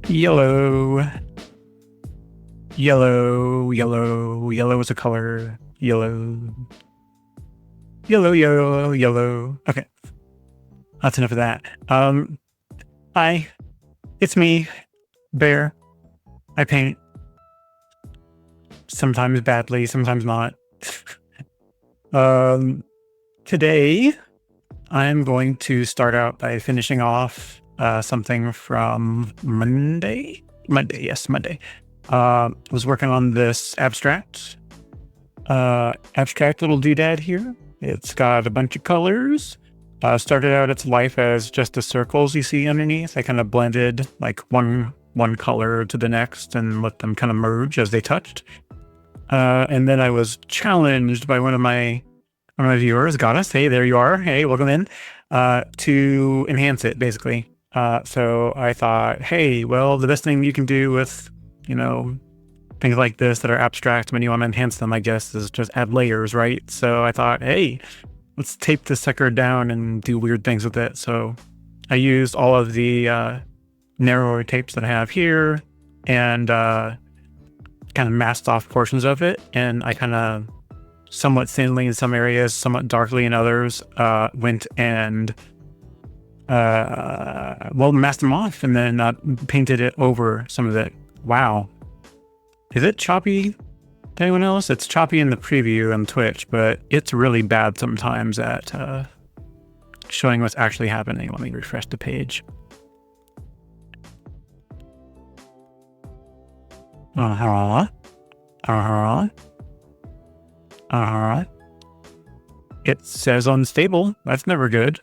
Yellow. Yellow, yellow, yellow is a color. Yellow. Yellow, yellow, yellow. Okay. That's enough of that. Hi. It's me, Bear. I paint. Sometimes badly, sometimes not. Today I'm going to start out by finishing off something from Monday. Monday. I was working on this abstract little doodad here. It's got a bunch of colors. Started out its life as just the circles you see underneath. I kind of blended like one color to the next and let them kind of merge as they touched. And then I was challenged by one of my viewers, Goddess. Hey, there you are. Hey, welcome in. To enhance it, basically. So I thought, hey, well, the best thing you can do with, things like this that are abstract when you want to enhance them, I guess, is just add layers, right? So I thought, hey, let's tape this sucker down and do weird things with it. So I used all of the narrower tapes that I have here and kind of masked off portions of it. And I kind of somewhat thinly in some areas, somewhat darkly in others, went and masked them off and then painted it over some of it. Wow. Is it choppy to anyone else? It's choppy in the preview on Twitch, but it's really bad sometimes at showing what's actually happening. Let me refresh the page. It says unstable. That's never good.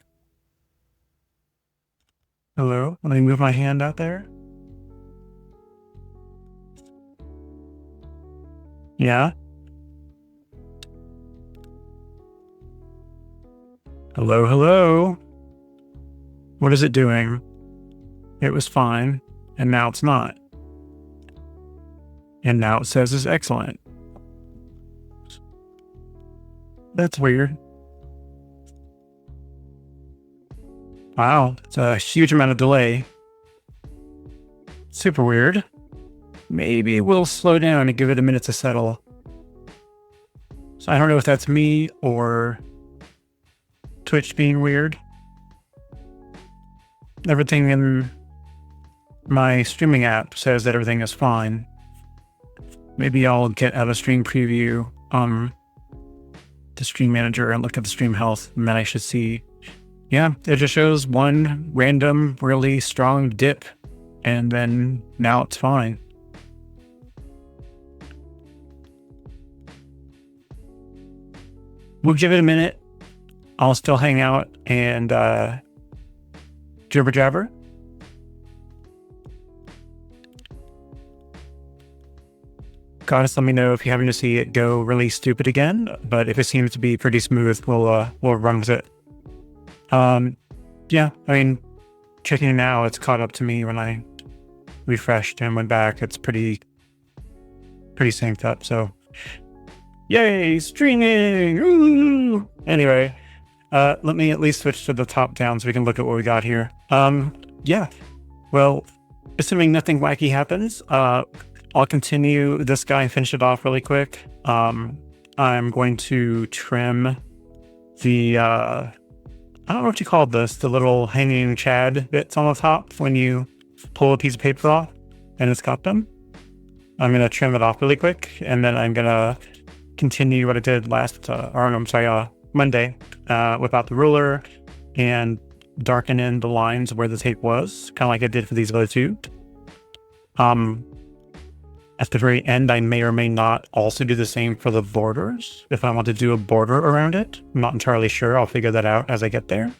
Hello? Let me move my hand out there. Yeah? Hello, hello? What is it doing? It was fine, and now it's not. And now it says it's excellent. That's weird. Wow, it's a huge amount of delay. Super weird. Maybe we'll slow down and give it a minute to settle. So I don't know if that's me or Twitch being weird. Everything in my streaming app says that everything is fine. Maybe I'll get out of stream preview to Stream Manager and look at the stream health, and then I should see. Yeah, it just shows one random, really strong dip, and then now it's fine. We'll give it a minute. I'll still hang out and jibber jabber. Goddess, let me know if you're having to see it go really stupid again. But if it seems to be pretty smooth, we'll run with it. Yeah, I mean, checking it now, it's caught up to me when I refreshed and went back. It's pretty synced up. So, yay, streaming! Ooh! Anyway, let me at least switch to the top down so we can look at what we got here. Yeah. Well, assuming nothing wacky happens, I'll continue this guy and finish it off really quick. I'm going to trim the, I don't know what you call this, the little hanging chad bits on the top when you pull a piece of paper off and it's got them. I'm going to trim it off really quick, and then I'm going to continue what I did Monday, whip out the ruler and darken in the lines where the tape was, kind of like I did for these other two. At the very end, I may or may not also do the same for the borders. If I want to do a border around it, I'm not entirely sure. I'll figure that out as I get there.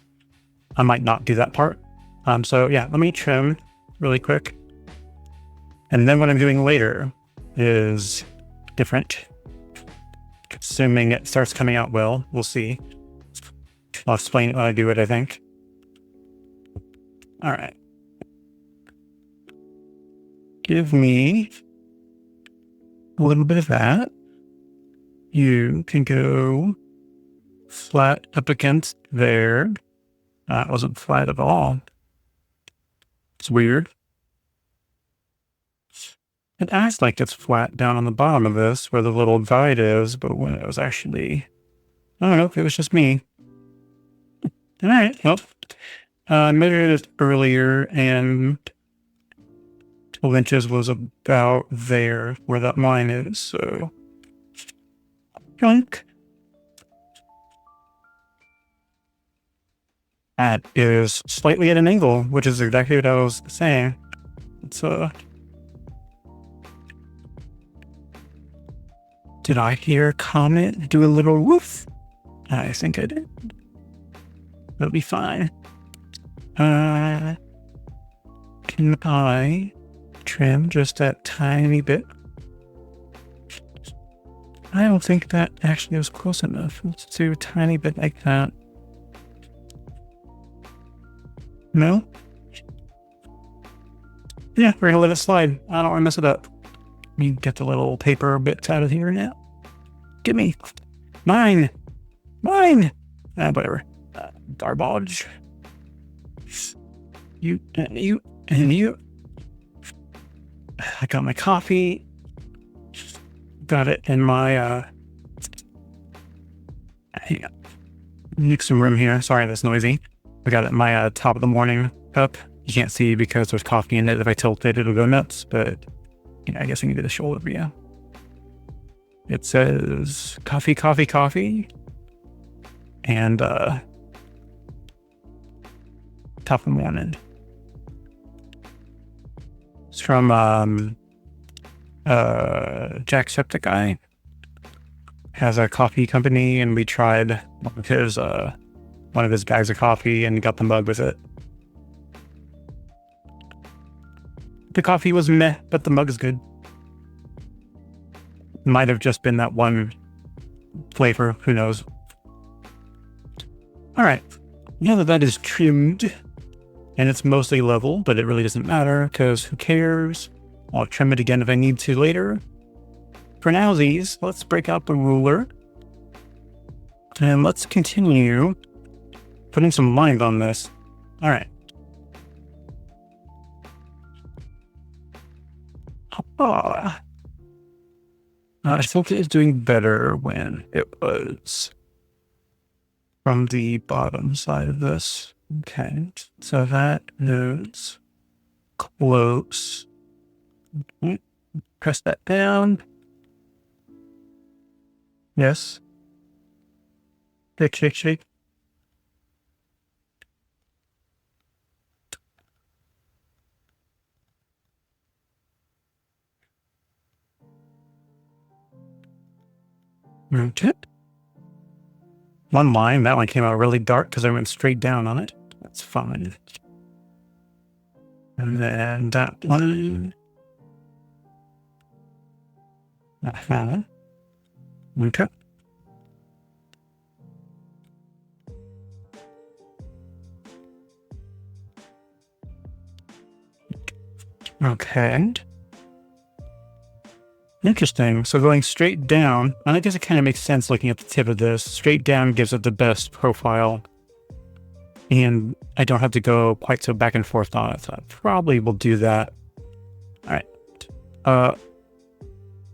I might not do that part. So yeah, let me trim really quick. And then what I'm doing later is different. Assuming it starts coming out well, we'll see. I'll explain it when I do it, I think. All right. Give me a little bit of that. You can go flat up against there. That wasn't flat at all. It's weird. It acts like it's flat down on the bottom of this where the little guide is, but when it was actually, I don't know if it was just me. All right, well, I measured it earlier and 12 inches was about there where that line is, so junk. That is slightly at an angle, which is exactly what I was saying. It's did I hear a comet do a little woof? I think I did. It'll be fine. Can I trim just that tiny bit? I don't think that actually was close enough. Let's do a tiny bit like that. No? Yeah, we're gonna let it slide. I don't want to mess it up. Let me get the little paper bits out of here now. Give me. Mine! Mine! Whatever. Garbage. You, and you, and you. I got my coffee. Got it in my, hang on. Make some room here. Sorry, that's noisy. I got it in my top of the morning cup. You can't see because there's coffee in it. If I tilt it, it'll go nuts, but you know, I guess I can do the shoulder view. It says coffee, coffee, coffee. And top of the morning. It's from Jacksepticeye. Has a coffee company, and we tried one of his bags of coffee and got the mug with it. The coffee was meh, but the mug is good. Might have just been that one flavor, who knows. All right, now that is trimmed, and it's mostly level, but it really doesn't matter, because who cares? I'll trim it again if I need to later. For nowsies, let's break out the ruler, and let's continue putting some lines on this. All right. I think it is doing better when it was from the bottom side of this. Okay, so that is close. Press that down. Yes. Shake, shake, shake. Okay. One line, that one came out really dark because I went straight down on it. That's fine. And then that one. Okay. Okay. Interesting. So going straight down, and I guess it kind of makes sense looking at the tip of this. Straight down gives it the best profile. And I don't have to go quite so back and forth on it. So I probably will do that. All right.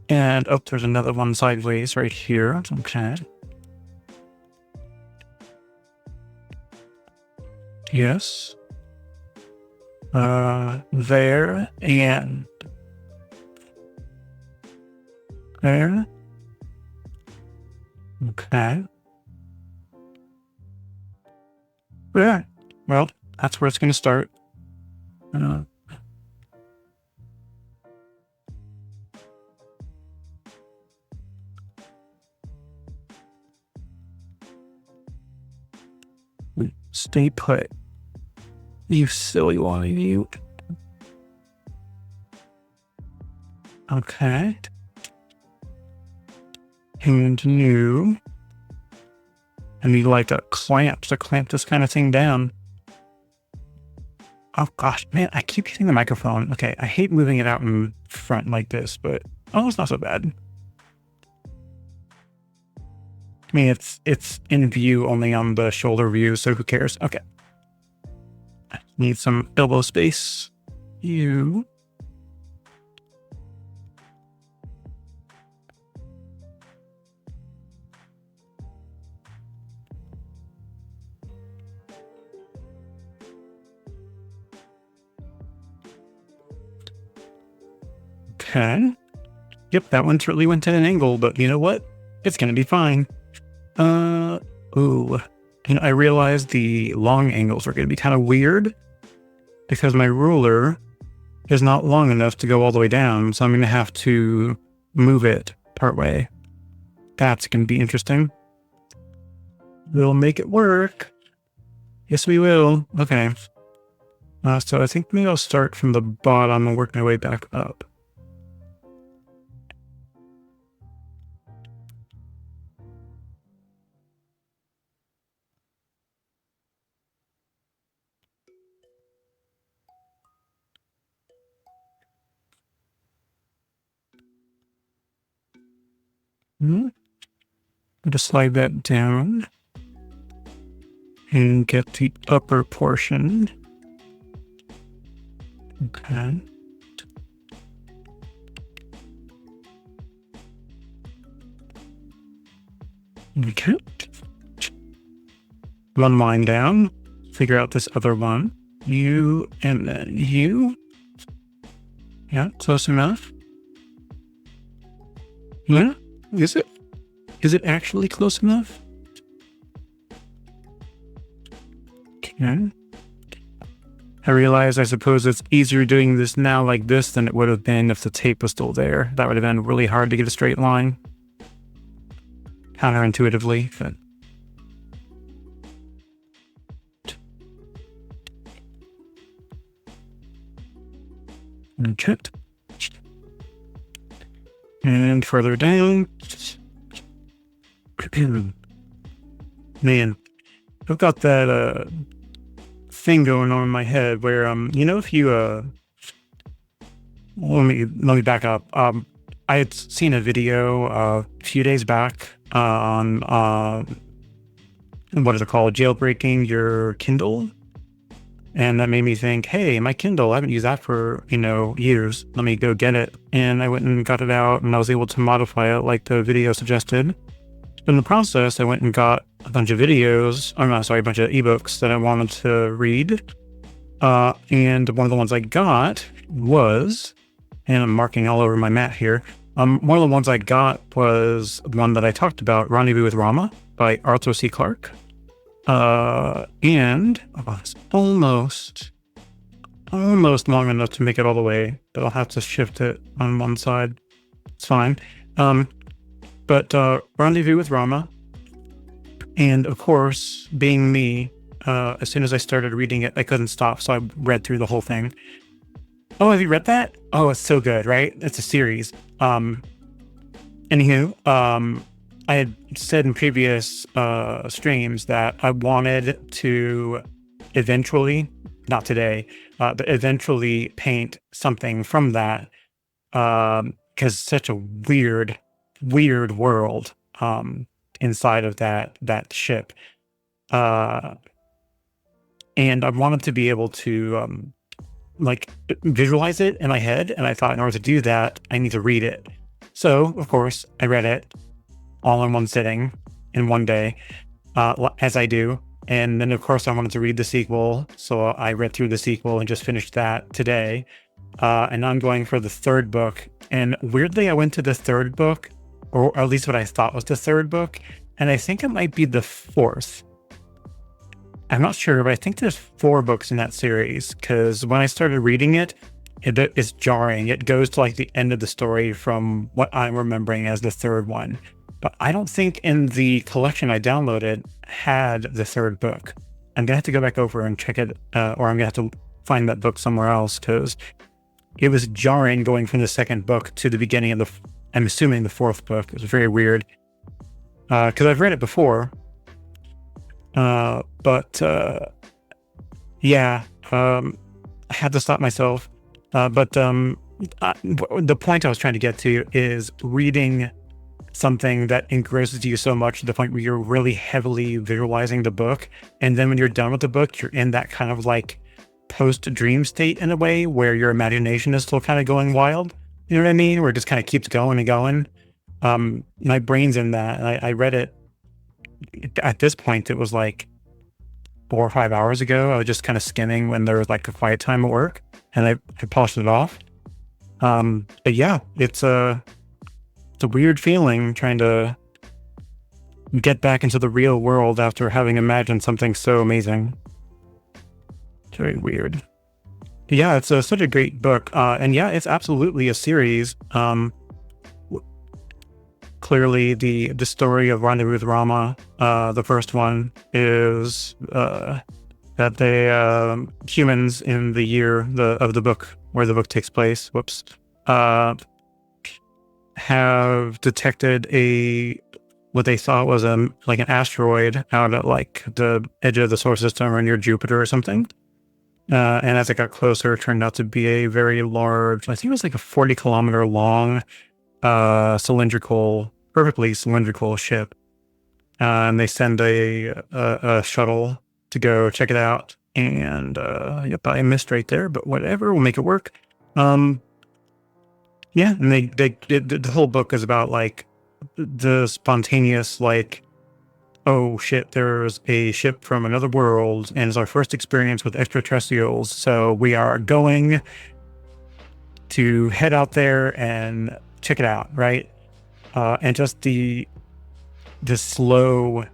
And oh, there's another one sideways right here. Okay. Yes. There and there. Okay. Yeah. Well, that's where it's going to start. Stay put. You silly one, you. Okay. And new. I need like a clamp to clamp this kind of thing down. Oh gosh, man, I keep hitting the microphone. Okay, I hate moving it out in front like this, but oh, it's not so bad. I mean, it's in view only on the shoulder view, so who cares? Okay. I need some elbow space. You. Okay. Yep, that one certainly went at an angle, but you know what? It's gonna be fine. Ooh. I realized the long angles are gonna be kind of weird because my ruler is not long enough to go all the way down, so I'm gonna have to move it part way. That's gonna be interesting. We'll make it work. Yes, we will. Okay. So I think maybe I'll start from the bottom and work my way back up. Just slide that down and get the upper portion. Okay. Okay. One line down. Figure out this other one. You and then you. Yeah, close enough. Yeah, is it? Is it actually close enough? Okay. I realize, I suppose it's easier doing this now like this than it would have been if the tape was still there. That would have been really hard to get a straight line. Counterintuitively, but... Okay. And further down. Man, I've got that thing going on in my head where if you let me back up. I had seen a video a few days back on what is it called? Jailbreaking your Kindle. And that made me think, hey, my Kindle, I haven't used that for, years. Let me go get it. And I went and got it out and I was able to modify it like the video suggested. In the process, I went and got a bunch of videos, a bunch of ebooks that I wanted to read. And one of the ones I got was, and I'm marking all over my mat here. One of the ones I got was the one that I talked about, Rendezvous with Rama by Arthur C. Clarke. And it's almost long enough to make it all the way, but I'll have to shift it on one side. It's fine. But Rendezvous with Rama. And of course, being me, as soon as I started reading it, I couldn't stop, so I read through the whole thing. Oh, have you read that? Oh, it's so good, right? It's a series. Anywho, I had said in previous streams that I wanted to eventually, not today, but eventually paint something from that, because it's such a weird world inside of that ship. And I wanted to be able to visualize it in my head, and I thought in order to do that, I need to read it. So, of course, I read it all in one sitting, in one day, as I do. And then, of course, I wanted to read the sequel. So I read through the sequel and just finished that today. And I'm going for the third book. And weirdly, I went to the third book, or at least what I thought was the third book. And I think it might be the fourth. I'm not sure, but I think there's 4 books in that series. Because when I started reading it, it's jarring. It goes to the end of the story from what I'm remembering as the third one. But I don't think in the collection I downloaded had the third book. I'm going to have to go back over and check it, or I'm going to have to find that book somewhere else, because it was jarring going from the second book to the beginning of I'm assuming the fourth book. It was very weird. Because I've read it before. I had to stop myself. The point I was trying to get to is reading something that engrosses you so much to the point where you're really heavily visualizing the book. And then when you're done with the book, you're in that kind of post-dream state in a way where your imagination is still kind of going wild. You know what I mean? Where it just kind of keeps going and going. My brain's in that. And I read it. At this point, it was 4 or 5 hours ago. I was just kind of skimming when there was a quiet time at work. And I polished it off. But yeah, it's a weird feeling trying to get back into the real world after having imagined something so amazing. It's very weird. Yeah, it's such a great book. And yeah, it's absolutely a series. Clearly, the story of Rendezvous with Rama, the first one, is that they humans in the year of the book where the book takes place. Whoops. Have detected what they thought was like an asteroid out at like the edge of the solar system or near Jupiter or something. And as it got closer, it turned out to be a very large, I think it was like a 40-kilometer long, perfectly cylindrical ship. And they send a shuttle to go check it out. And yep, I missed right there, but whatever, we'll make it work. Yeah, and the whole book is about like the spontaneous, like, oh shit, there's a ship from another world and it's our first experience with extraterrestrials. So we are going to head out there and check it out, right? And just the slow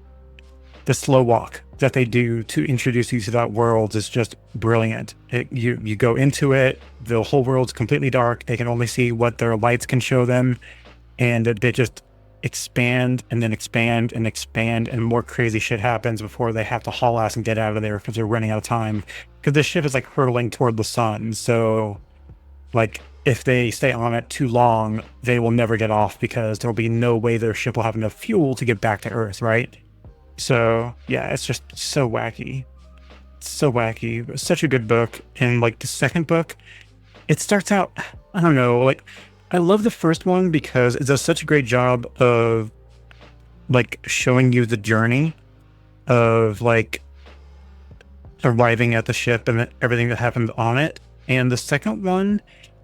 walk that they do to introduce you to that world is just brilliant. You go into it, the whole world's completely dark. They can only see what their lights can show them, and they just expand and then expand and expand, and more crazy shit happens before they have to haul ass and get out of there because they're running out of time. Because this ship is like hurtling toward the sun, so like if they stay on it too long, they will never get off because there'll be no way their ship will have enough fuel to get back to Earth, right? So yeah, it's just so wacky. It's so wacky. It's such a good book. And like the second book, it starts out, I don't know, like I love the first one because it does such a great job of like showing you the journey of like arriving at the ship and everything that happened on it. And the second one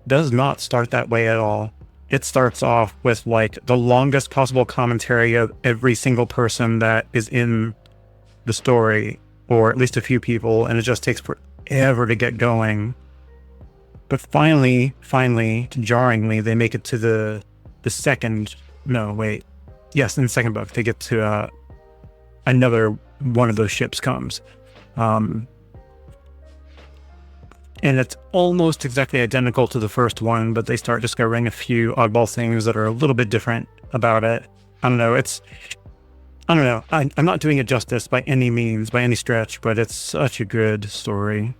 does not start that way at all. It starts off with like the longest possible commentary of every single person that is in the story, or at least a few people, and it just takes forever to get going. But finally, jarringly, they make it to the second. No, wait. Yes, in the second book, they get to another one of those ships comes. And it's almost exactly identical to the first one, but they start discovering a few oddball things that are a little bit different about it. I don't know. I'm not doing it justice by any means, by any stretch, but it's such a good story.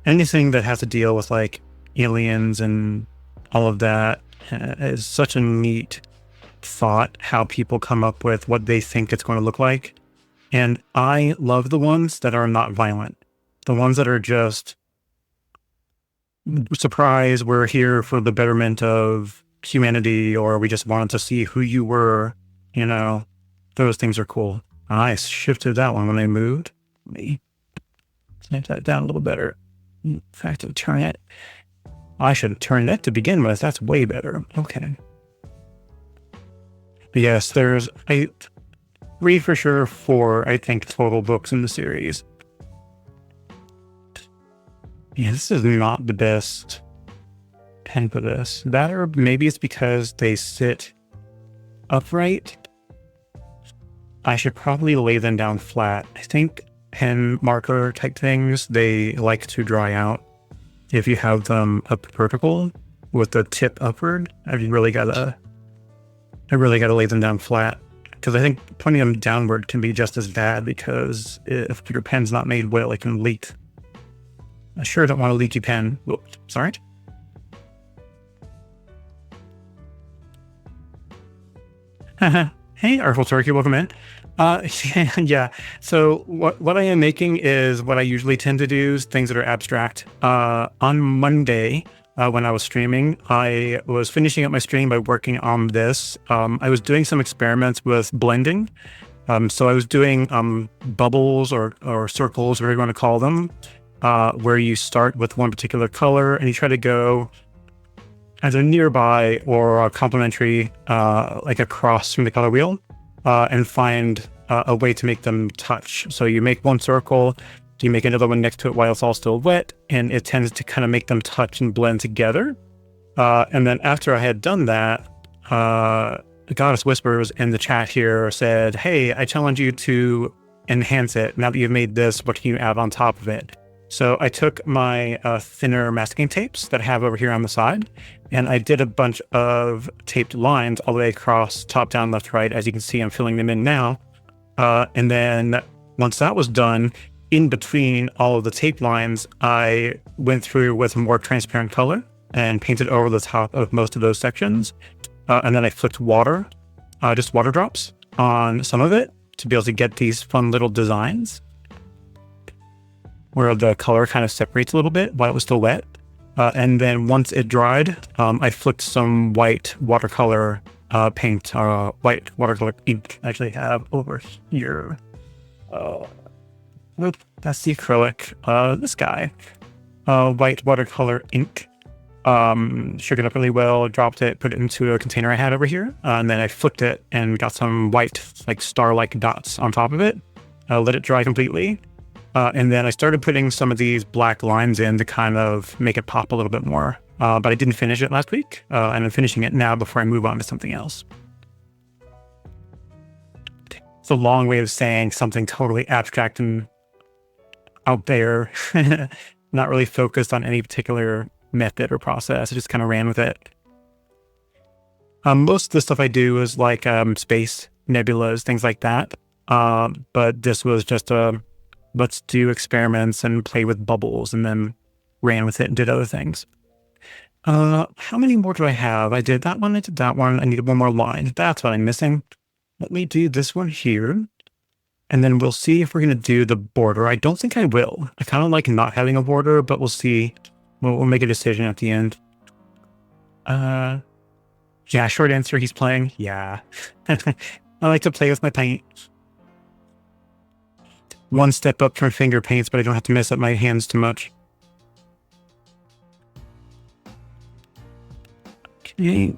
Anything that has to deal with like aliens and all of that is such a neat thought, how people come up with what they think it's going to look like. And I love the ones that are not violent. The ones that are just, surprise, we're here for the betterment of humanity, or we just wanted to see who you were. You know, those things are cool. I shifted that one when they moved. Let me snap that down a little better. In fact, I'll turn it. I should turn that to begin with. That's way better. Okay. But yes, there's 3 for sure, 4, I think, total books in the series. Yeah, this is not the best pen for this. That, or maybe it's because they sit upright. I should probably lay them down flat. I think pen marker type things, they like to dry out if you have them up vertical with the tip upward. I really gotta lay them down flat, because I think pointing them downward can be just as bad, because if your pen's not made well, it can leak. I sure don't want a leaky pen. Whoops, sorry. Hey, Artful Turkey, welcome in. Yeah. So what I am making is what I usually tend to do, is things that are abstract. On Monday, when I was streaming, I was finishing up my stream by working on this. I was doing some experiments with blending. So I was doing bubbles or circles, whatever you want to call them, where you start with one particular color and you try to go either nearby or complementary, like across from the color wheel, and find a way to make them touch. So you make one circle, you make another one next to it while it's all still wet, and it tends to kind of make them touch and blend together. And then after I had done that, the Goddess Whispers in the chat here said, hey, I challenge you to enhance it. Now that you've made this, what can you add on top of it? So I took my thinner masking tapes that I have over here on the side, and I did a bunch of taped lines all the way across, top, down, left, right. As you can see, I'm filling them in now. And then once that was done, in between all of the tape lines, I went through with a more transparent color and painted over the top of most of those sections. And then I flicked water, just water drops on some of it to be able to get these fun little designs where the color kind of separates a little bit while it was still wet. And then once it dried, I flicked some white watercolor paint, white watercolor ink I actually have over here. That's the acrylic. This guy, white watercolor ink. Shook it up really well, dropped it, put it into a container I had over here, and then I flipped it and got some white, like star-like dots on top of it. Let it dry completely. And then I started putting some of these black lines in to kind of make it pop a little bit more. But I didn't finish it last week, and I'm finishing it now before I move on to something else. It's a long way of saying something totally abstract and out there, not really focused on any particular method or process. I just kind of ran with it. Most of the stuff I do is like space, nebulas, things like that. But this was just let's do experiments and play with bubbles, and then ran with it and did other things. How many more do I have? I did that one, I did that one. I needed one more line. That's what I'm missing. Let me do this one here. And then we'll see if we're going to do the border. I don't think I will. I kind of like not having a border, but we'll see. We'll make a decision at the end. Yeah, short answer, he's playing. Yeah. I like to play with my paint. One step up from finger paints, but I don't have to mess up my hands too much. Okay.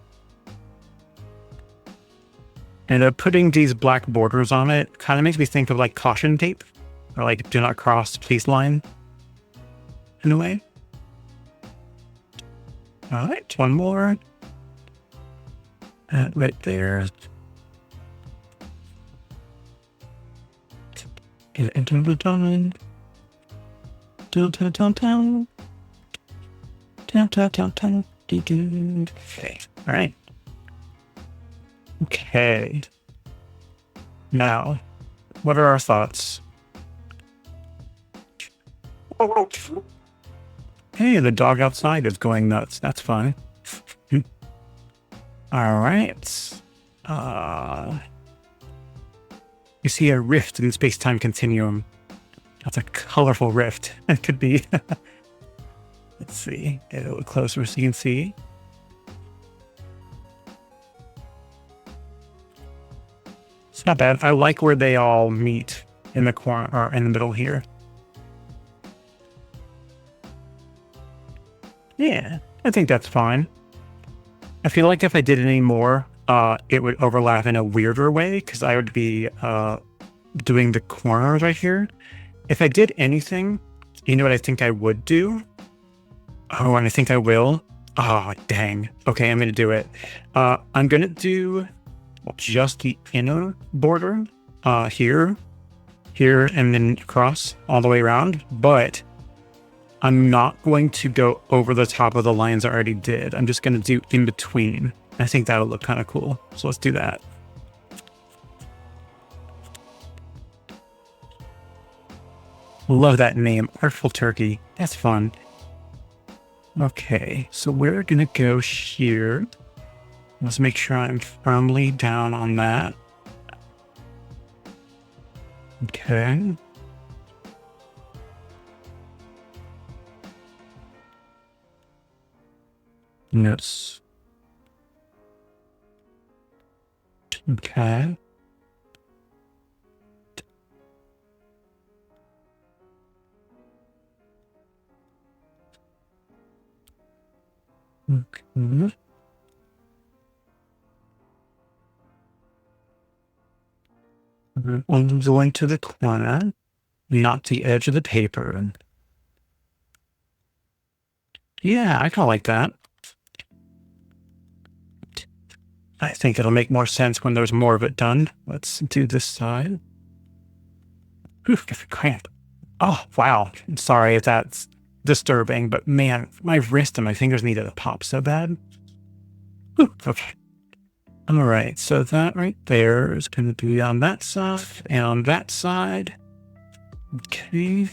And putting these black borders on it kind of makes me think of like caution tape, or like do not cross, please line, in a way. All right, one more. Right there. Get it into the done. Down. Okay. All right. Okay. Now, what are our thoughts? Hey, the dog outside is going nuts. That's fun. All right. You see a rift in the space-time continuum. That's a colorful rift. It could be. Let's see. Get a little closer so you can see. It's not bad. I like where they all meet in the corner or in the middle here. Yeah, I think that's fine. I feel like if I did any more, it would overlap in a weirder way because I would be doing the corners right here. If I did anything, you know what I think I would do? Oh, and I think I will. Oh, dang. Okay, I'm going to do it. I'm going to do just the inner border here, and then across all the way around. But I'm not going to go over the top of the lines I already did. I'm just going to do in between. I think that'll look kind of cool. So let's do that. Love that name, Artful Turkey. That's fun. Okay, so we're going to go here. Let's make sure I'm firmly down on that. Okay. Yes. Okay. Okay. I'm going to the corner, not the edge of the paper. Yeah, I kind of like that. I think it'll make more sense when there's more of it done. Let's do this side. Whew, get a cramp. Oh, wow. I'm sorry if that's disturbing, but man, my wrist and my fingers needed to pop so bad. Whew, okay. All right, so that right there is going to be on that side and on that side. Okay.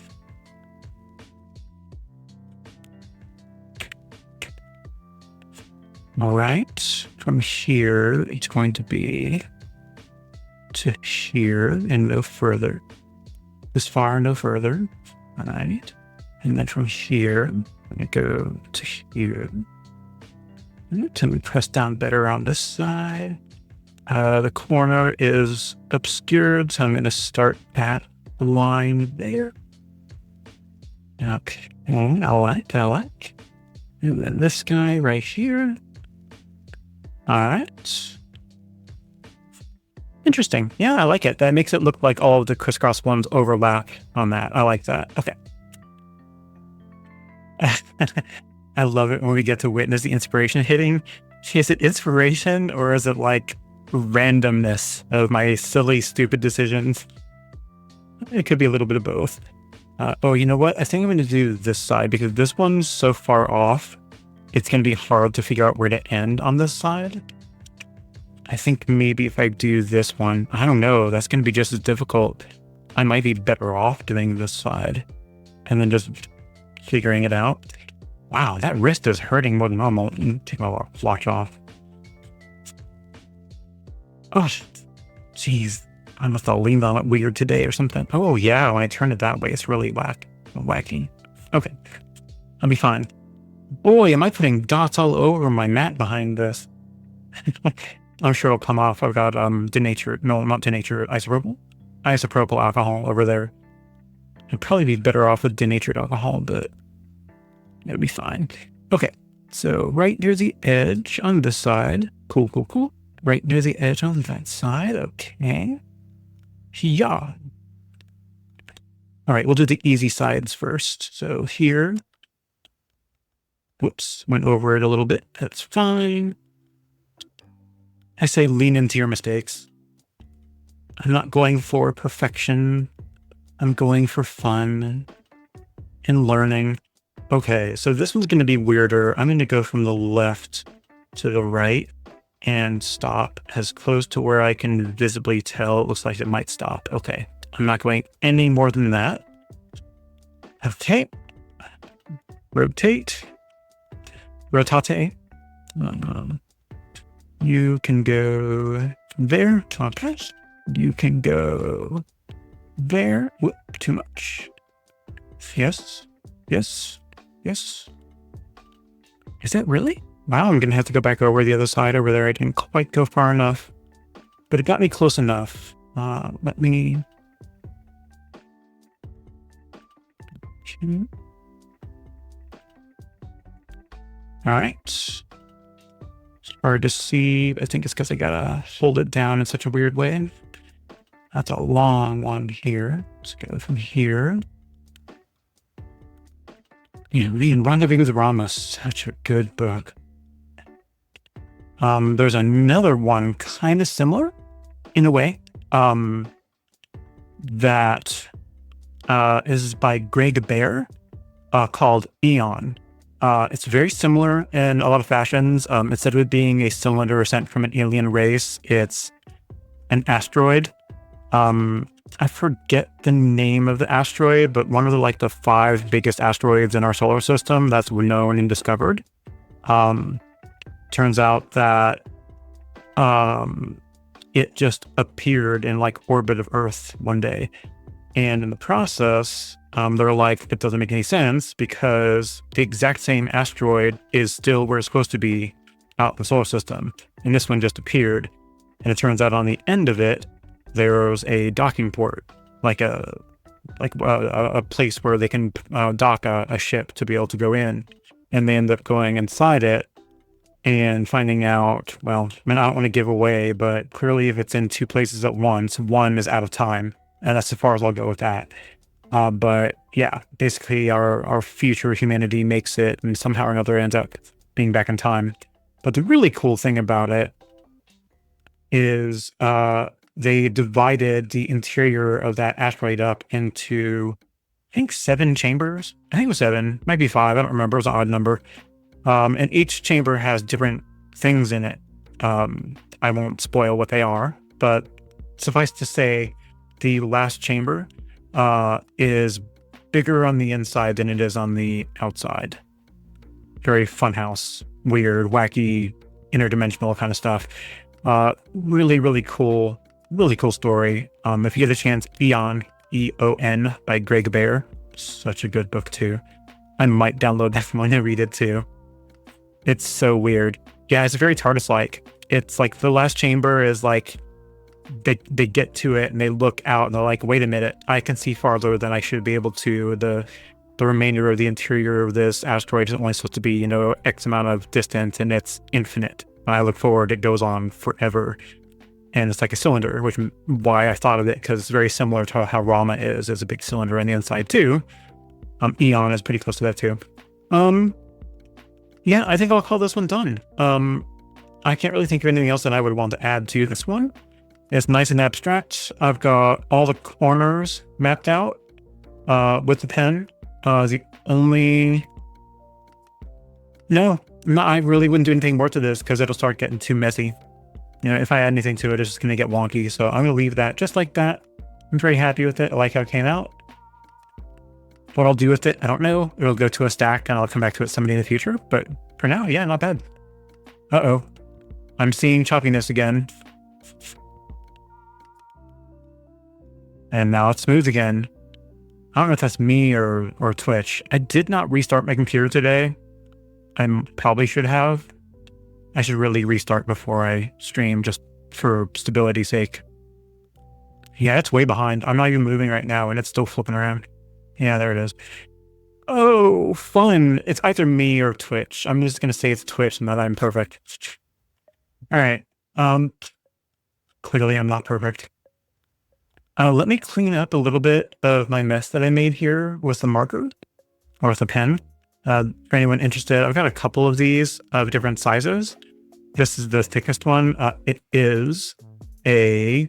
All right, from here, it's going to be to here and no further. This far, no further. All right. And then from here, I'm going to go to here. To press down better on this side. The corner is obscured, so I'm going to start that line there. Okay, I like. And then this guy right here. All right. Interesting. Yeah, I like it. That makes it look like all of the crisscross ones overlap on that. I like that. Okay. I love it when we get to witness the inspiration hitting. Is it inspiration or is it like randomness of my silly, stupid decisions? It could be a little bit of both. Oh, you know what? I think I'm going to do this side because this one's so far off. It's going to be hard to figure out where to end on this side. I think maybe if I do this one, I don't know, that's going to be just as difficult. I might be better off doing this side and then just figuring it out. Wow, that wrist is hurting more than normal. Take my watch off. Oh, jeez. I must have leaned on it weird today or something. Oh, yeah, when I turn it that way, it's really wacky. Okay, I'll be fine. Boy, am I putting dots all over my mat behind this. I'm sure it'll come off. I've got denatured, no, not denatured, isopropyl alcohol over there. I'd probably be better off with denatured alcohol, but it'll be fine. Okay, so right near the edge on this side. Cool. Right near the edge on that side. Okay. Yeah. All right, we'll do the easy sides first. So here. Whoops, went over it a little bit. That's fine. I say lean into your mistakes. I'm not going for perfection. I'm going for fun and learning. Okay, so this one's going to be weirder. I'm going to go from the left to the right and stop as close to where I can visibly tell it looks like it might stop. Okay, I'm not going any more than that. Okay. Rotate. You can go there. You can go there. Whoop, too much. Yes. Is that really? Wow, I'm going to have to go back over the other side over there. I didn't quite go far enough, but it got me close enough. Let me... All right. It's hard to see. I think it's because I got to hold it down in such a weird way. That's a long one here. Let's go from here. Reading Rendezvous with Ramos, such a good book. There's another one kind of similar in a way that is by Greg Bear called Eon. It's very similar in a lot of fashions. Instead of it being a cylinder sent from an alien race, it's an asteroid. I forget the name of the asteroid, but one of the 5 biggest asteroids in our solar system that's known and discovered. Turns out that it just appeared in orbit of Earth one day. And in the process, they're like, it doesn't make any sense because the exact same asteroid is still where it's supposed to be out in the solar system. And this one just appeared. And it turns out on the end of it, there's a docking port, a place where they can dock a ship to be able to go in. And they end up going inside it and finding out, I don't want to give away, but clearly if it's in 2 places at once, one is out of time. And that's as far as I'll go with that. But yeah, basically our future humanity makes it and somehow or another ends up being back in time. But the really cool thing about it is they divided the interior of that asteroid up into, I think, 7 chambers. I think it was 7, might be 5. I don't remember. It was an odd number. And each chamber has different things in it. I won't spoil what they are, but suffice to say, the last chamber is bigger on the inside than it is on the outside. Very funhouse, weird, wacky, interdimensional kind of stuff. Really cool story. If you get a chance, Eon, E-O-N by Greg Bear. Such a good book too. I might download that one and read it too. It's so weird. Yeah, it's very TARDIS-like. It's like the last chamber is like they get to it and they look out and they're like, wait a minute, I can see farther than I should be able to. The remainder of the interior of this asteroid is only supposed to be, X amount of distance, and it's infinite. When I look forward, it goes on forever. And it's like a cylinder, which is why I thought of it, because it's very similar to how Rama is a big cylinder on the inside too. Eon is pretty close to that too. Yeah, I think I'll call this one done. I can't really think of anything else that I would want to add to this one. It's nice and abstract. I've got all the corners mapped out with the pen. I really wouldn't do anything more to this because it'll start getting too messy. If I add anything to it, it's just going to get wonky. So I'm going to leave that just like that. I'm very happy with it. I like how it came out. What I'll do with it, I don't know. It'll go to a stack and I'll come back to it someday in the future. But for now, yeah, not bad. Uh-oh. I'm seeing choppiness again. And now it's smooth again. I don't know if that's me or Twitch. I did not restart my computer today. I probably should have. I should really restart before I stream, just for stability's sake. Yeah, it's way behind. I'm not even moving right now and it's still flipping around. Yeah, there it is. Oh, fun. It's either me or Twitch. I'm just going to say it's Twitch and that I'm perfect. All right. Clearly I'm not perfect. Let me clean up a little bit of my mess that I made here with the marker or with the pen. For anyone interested, I've got a couple of these of different sizes. This is the thickest one. It is a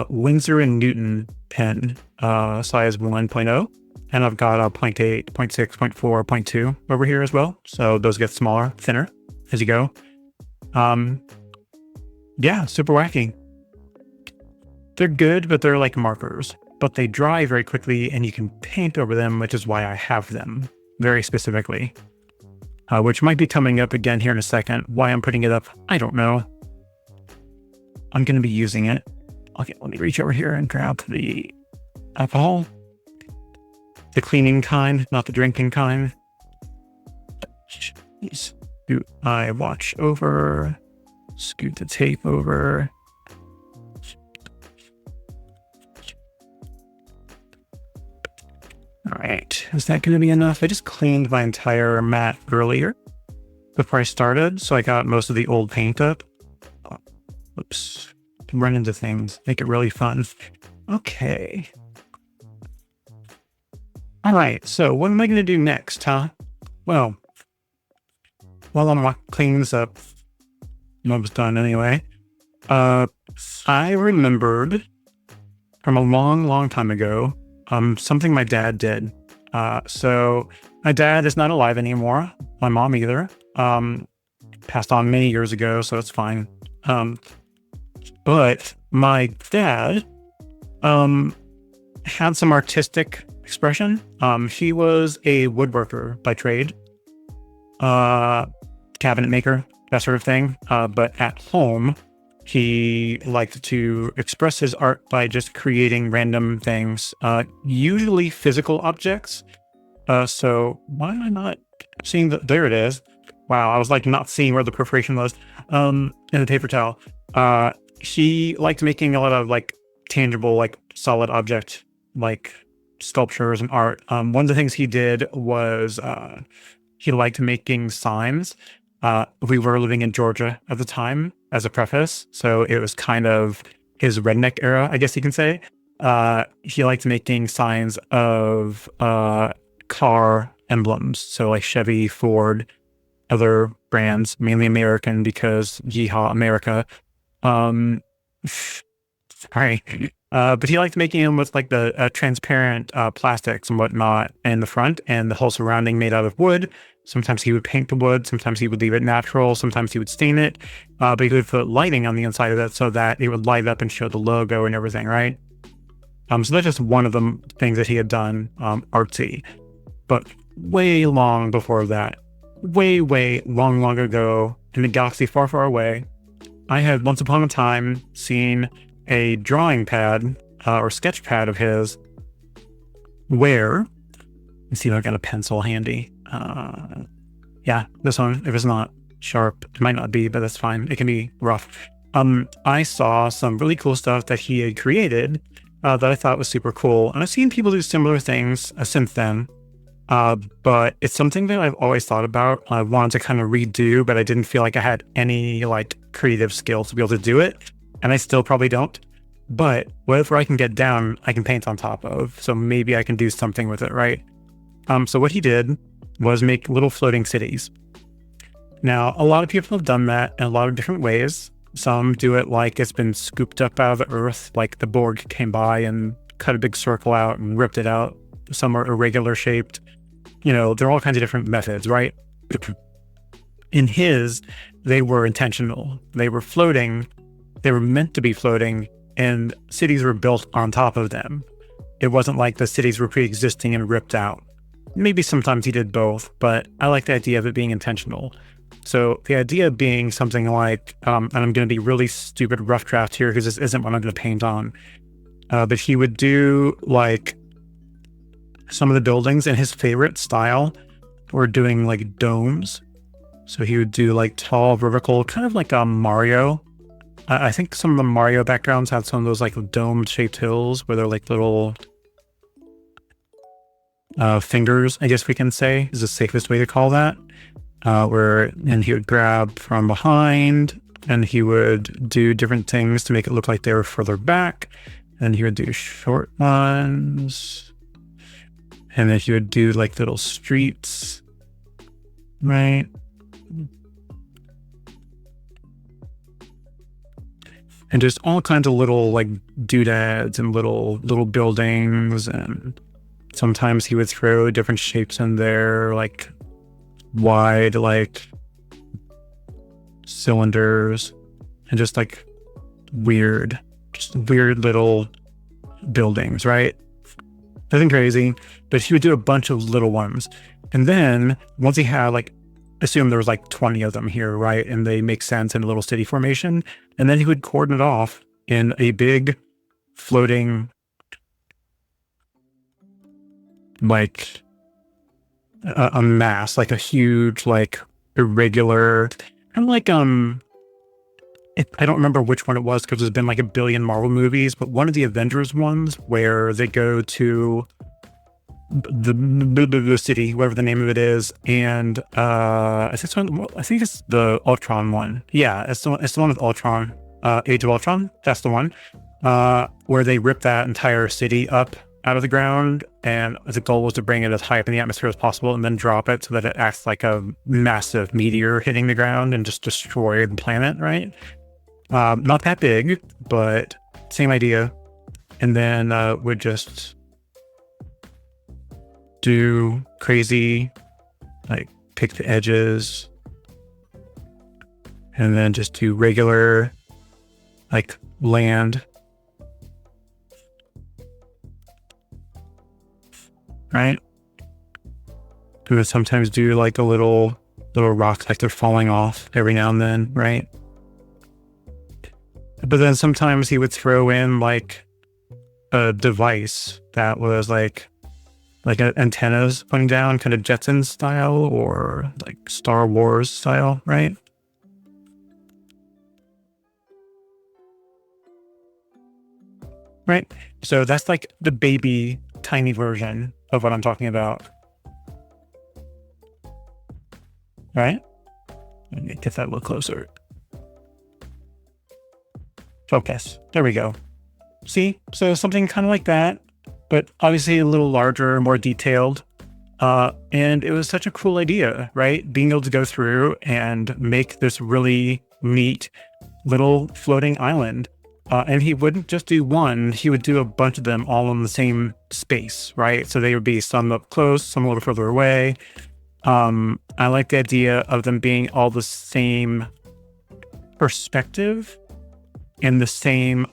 Winsor & Newton pen, size 1.0. And I've got a 0.8, 0.6, 0.4, 0.2 over here as well. So those get smaller, thinner as you go. Yeah, super wacky. They're good, but they're like markers. But they dry very quickly and you can paint over them, which is why I have them very specifically. Which might be coming up again here in a second. Why I'm putting it up, I don't know. I'm going to be using it. Okay, let me reach over here and grab the alcohol. The cleaning kind, not the drinking kind. Jeez. Do I watch over? Scoot the tape over. All right, is that going to be enough? I just cleaned my entire mat earlier before I started, so I got most of the old paint up. Oops, run into things, make it really fun. Okay. All right, so what am I going to do next, huh? Well, while I'm cleaning this up, I'm almost done anyway. I remembered from a long time ago, something my dad did. So my dad is not alive anymore. My mom either. Passed on many years ago, so it's fine. But my dad, had some artistic expression. He was a woodworker by trade, cabinet maker, that sort of thing. But at home, he liked to express his art by just creating random things, usually physical objects. So why am I not seeing there it is. Wow, I was like not seeing where the perforation was in the paper towel. He liked making a lot of like tangible, like solid object, like sculptures and art. One of the things he did was he liked making signs. We were living in Georgia at the time, as a preface, so it was kind of his redneck era, I guess you can say. He liked making signs of car emblems, so like Chevy, Ford, other brands, mainly American because yeehaw America. Sorry. But he liked making them with like the transparent plastics and whatnot in the front, and the whole surrounding made out of wood. Sometimes he would paint the wood, sometimes he would leave it natural, sometimes he would stain it, but he would put lighting on the inside of it so that it would light up and show the logo and everything, right? So that's just one of the things that he had done artsy. But way long before that, way long ago, in a galaxy far, far away, I had once upon a time seen a drawing pad or sketch pad of his where, let's see if I've got a pencil handy. Yeah, this one, if it's not sharp, it might not be, but that's fine. It can be rough. I saw some really cool stuff that he had created that I thought was super cool. And I've seen people do similar things since then. But it's something that I've always thought about. I wanted to kind of redo, but I didn't feel like I had any like creative skill to be able to do it. And I still probably don't. But whatever I can get down, I can paint on top of. So maybe I can do something with it, right? So what he did was make little floating cities. Now, a lot of people have done that in a lot of different ways. Some do it like it's been scooped up out of the earth, like the Borg came by and cut a big circle out and ripped it out. Some are irregular shaped. You know, there are all kinds of different methods, right? In his, they were intentional. They were floating. They were meant to be floating, and cities were built on top of them. It wasn't like the cities were pre-existing and ripped out. Maybe sometimes he did both, but I like the idea of it being intentional. So the idea being something like, and I'm going to be really stupid rough draft here because this isn't what I'm going to paint on, but he would do like some of the buildings in his favorite style were doing like domes. So he would do like tall, vertical, kind of like a Mario. I think some of the Mario backgrounds have some of those like dome-shaped hills where they're like little fingers, I guess we can say, is the safest way to call that. And he would grab from behind and he would do different things to make it look like they were further back. And he would do short ones. And then he would do like little streets, right? And just all kinds of little like doodads and little buildings. And sometimes he would throw different shapes in there, like wide, like cylinders, and just like weird little buildings, right? Nothing crazy, but he would do a bunch of little ones. And then once he had like, assume there was like 20 of them here, right? And they make sense in a little city formation. And then he would cordon it off in a big floating, like a mass, like a huge, like irregular, kind of like, I don't remember which one it was because there's been like a billion Marvel movies, but one of the Avengers ones where they go to the city, whatever the name of it is, and I think it's the Ultron one. Yeah, it's the one with Ultron, Age of Ultron. That's the one where they rip that entire city up out of the ground, and the goal was to bring it as high up in the atmosphere as possible, and then drop it so that it acts like a massive meteor hitting the ground and just destroy the planet. Right? Not that big, but same idea. And then would just do crazy, like pick the edges, and then just do regular, like land, right? Who would sometimes do like a little rocks like they're falling off every now and then, right? But then sometimes he would throw in like a device that was like antennas pointing down, kind of Jetsons style or like Star Wars style, right? Right. So that's like the baby tiny version of what I'm talking about. Right? Let me get that a little closer. Focus. There we go. See? So something kind of like that, but obviously a little larger, more detailed. And it was such a cool idea, right? Being able to go through and make this really neat little floating island And he wouldn't just do one, he would do a bunch of them all in the same space, right? So they would be some up close, some a little further away. I like the idea of them being all the same perspective and the same,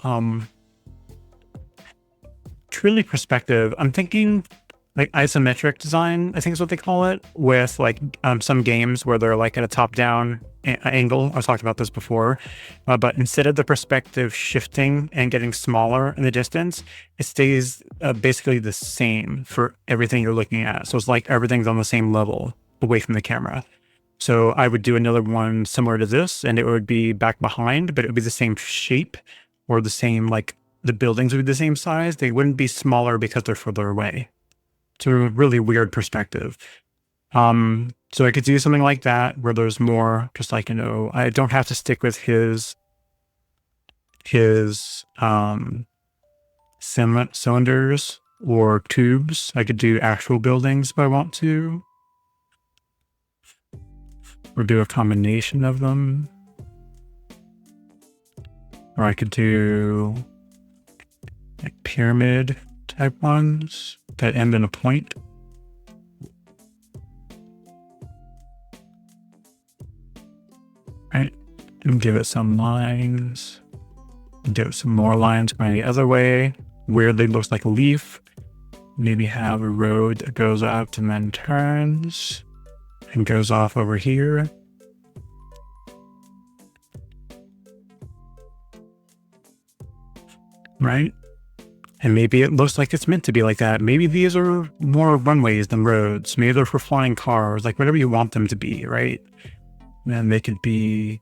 truly perspective. I'm thinking like isometric design, I think is what they call it, with like some games where they're like at a top-down angle. I've talked about this before, but instead of the perspective shifting and getting smaller in the distance, it stays basically the same for everything you're looking at. So it's like everything's on the same level away from the camera. So I would do another one similar to this, and it would be back behind, but it would be the same shape or the same, like the buildings would be the same size. They wouldn't be smaller because they're further away. It's a really weird perspective. So I could do something like that where there's more, just like, I don't have to stick with his cylinders or tubes. I could do actual buildings if I want to, or do a combination of them. Or I could do like pyramid type ones that end in a point. Right, and give it some lines. Do some more lines going the other way. Weirdly looks like a leaf. Maybe have a road that goes up and then turns and goes off over here. Right? And maybe it looks like it's meant to be like that. Maybe these are more runways than roads. Maybe they're for flying cars, like whatever you want them to be, right? And they could be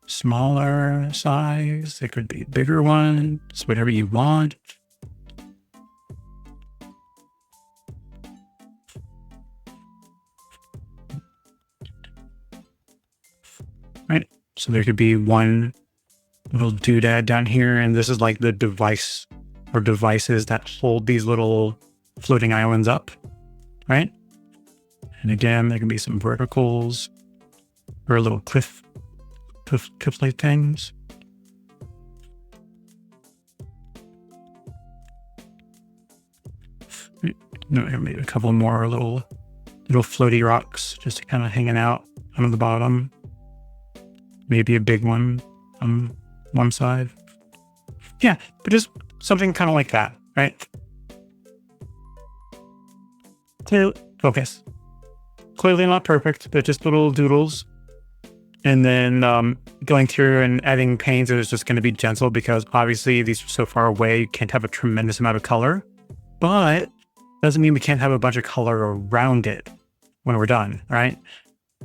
smaller size. They could be bigger ones, whatever you want. Right? So there could be one little doodad down here, and this is like the device or devices that hold these little floating islands up, right? And again, there can be some verticals or little cliff-like things. Maybe a couple more little floaty rocks just kind of hanging out on the bottom. Maybe a big one on one side. Yeah, but just something kind of like that, right? Focus. Clearly not perfect, but just little doodles. And then going through and adding paints is just going to be gentle because obviously these are so far away, you can't have a tremendous amount of color. But doesn't mean we can't have a bunch of color around it when we're done, right?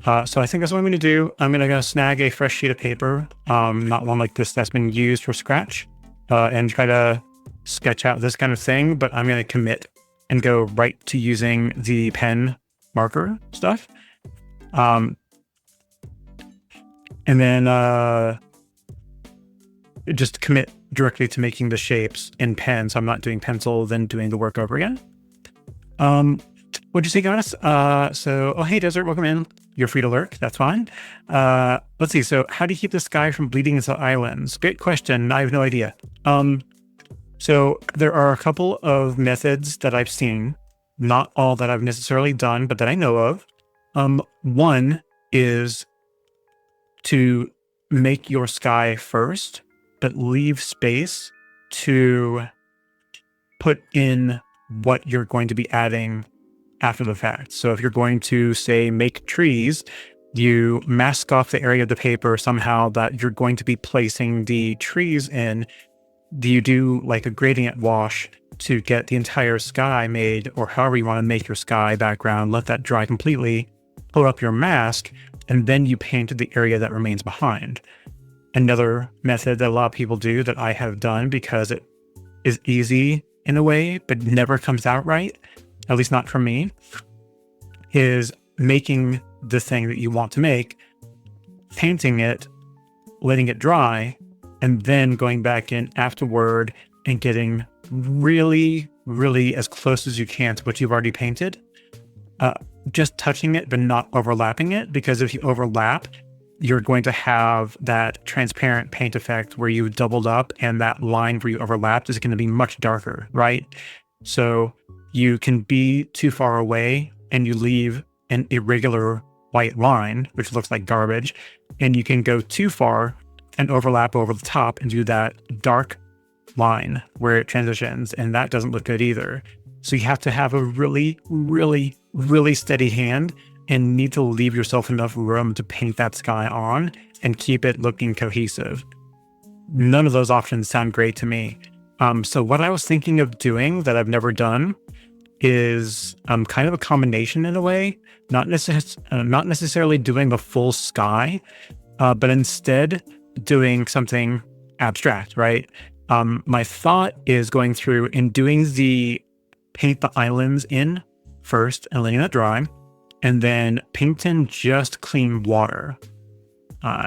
So I think that's what I'm going to do. I'm going to snag a fresh sheet of paper, not one like this that's been used for scratch, and try to sketch out this kind of thing. But I'm going to commit and go right to using the pen marker stuff. And then just commit directly to making the shapes in pen. So I'm not doing pencil, then doing the work over again. What'd you say, guys? Oh, hey, Desert, welcome in. You're free to lurk. That's fine. Let's see. So how do you keep the sky from bleeding into islands? Great question. I have no idea. So there are a couple of methods that I've seen, not all that I've necessarily done, but that I know of. One is to make your sky first, but leave space to put in what you're going to be adding after the fact. So if you're going to say make trees, you mask off the area of the paper somehow that you're going to be placing the trees in. Do you do like a gradient wash to get the entire sky made, or however you want to make your sky background, let that dry completely, pull up your mask, and then you paint the area that remains behind. Another method that a lot of people do that I have done because it is easy in a way, but never comes out right, at least not for me, is making the thing that you want to make, painting it, letting it dry, and then going back in afterward and getting really, really as close as you can to what you've already painted. Just touching it, but not overlapping it, because if you overlap, you're going to have that transparent paint effect where you doubled up and that line where you overlapped is going to be much darker, right? So you can be too far away and you leave an irregular white line, which looks like garbage, and you can go too far and overlap over the top and do that dark line where it transitions, and that doesn't look good either. So you have to have a really, really, really steady hand and need to leave yourself enough room to paint that sky on and keep it looking cohesive. None of those options sound great to me. So what I was thinking of doing that I've never done is kind of a combination in a way, not necessarily doing the full sky, but instead doing something abstract, right? My thought is going through and doing the paint the islands in first and letting that dry, and then paint in just clean water.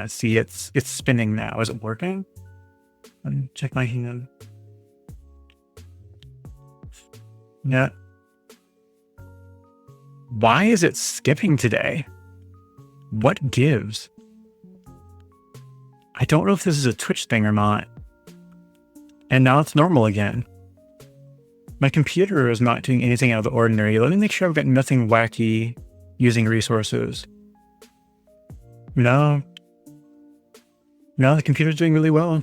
See, it's spinning now. Is it working? Let me check my hand. Yeah. Why is it skipping today? What gives? I don't know if this is a Twitch thing or not. And now it's normal again. My computer is not doing anything out of the ordinary. Let me make sure I've got nothing wacky using resources. No, the computer's doing really well.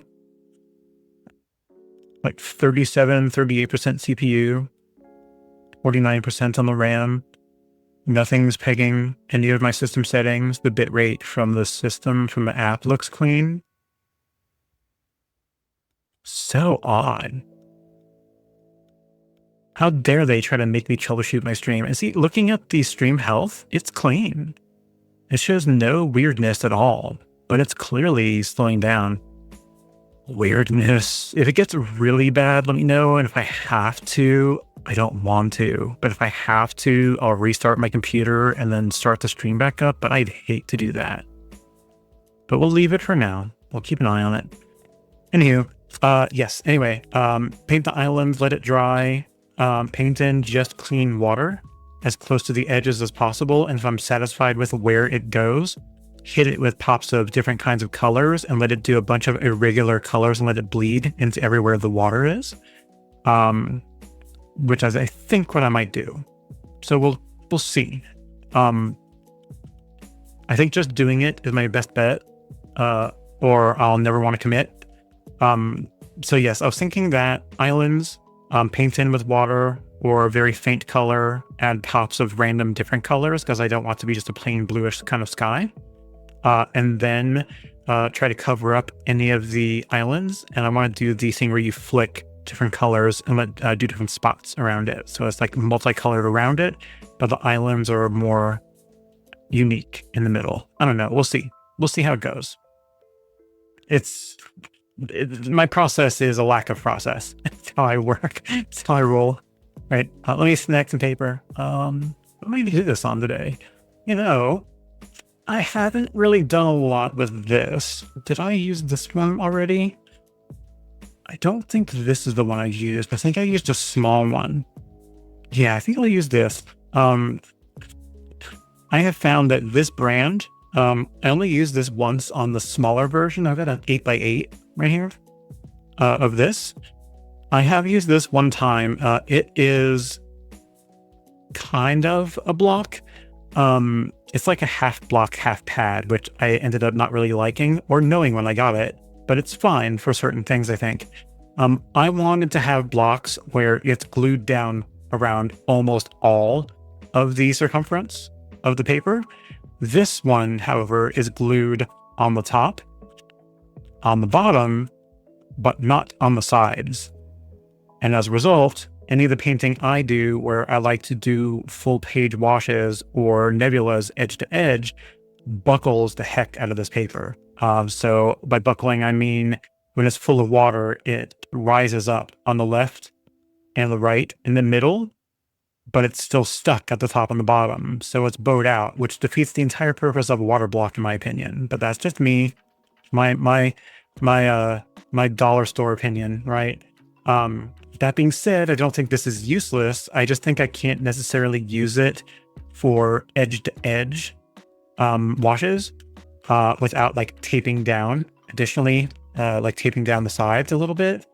Like 38% CPU, 49% on the RAM. Nothing's pegging any of my system settings. The bitrate from the app looks clean. So odd. How dare they try to make me troubleshoot my stream? And see, looking at the stream health, it's clean. It shows no weirdness at all, but it's clearly slowing down. Weirdness. If it gets really bad, let me know. And if I have to, I don't want to, but if I have to, I'll restart my computer and then start the stream back up, but I'd hate to do that. But we'll leave it for now. We'll keep an eye on it. Anywho, yes, anyway, paint the island, let it dry, paint in just clean water as close to the edges as possible. And if I'm satisfied with where it goes, hit it with pops of different kinds of colors and let it do a bunch of irregular colors and let it bleed into everywhere the water is. Which is, I think, what I might do. So we'll see. I think just doing it is my best bet, or I'll never want to commit. So yes, I was thinking that islands, paint in with water or a very faint color, add pops of random different colors because I don't want to be just a plain bluish kind of sky. And then try to cover up any of the islands. And I want to do the thing where you flick different colors and do different spots around it. So it's like multicolored around it, but the islands are more unique in the middle. I don't know. We'll see. We'll see how it goes. My process is a lack of process. It's how I work. It's how I roll. Right. Let me snag some paper. What am I going to do this on today? I haven't really done a lot with this. Did I use this one already? I don't think this is the one I used. I think I used a small one. Yeah, I think I'll use this. I have found that this brand, I only used this once on the smaller version. I've got an 8x8 right here of this. I have used this one time. It is kind of a block. It's like a half block, half pad, which I ended up not really liking or knowing when I got it, but it's fine for certain things, I think. I wanted to have blocks where it's glued down around almost all of the circumference of the paper. This one, however, is glued on the top, on the bottom, but not on the sides. And as a result, any of the painting I do where I like to do full page washes or nebulas edge to edge buckles the heck out of this paper. So by buckling, I mean when it's full of water, it rises up on the left and the right in the middle, but it's still stuck at the top and the bottom. So it's bowed out, which defeats the entire purpose of a water block, in my opinion. But that's just me, my dollar store opinion, right? That being said, I don't think this is useless. I just think I can't necessarily use it for edge to edge washes. without like taping down. Additionally, like taping down the sides a little bit,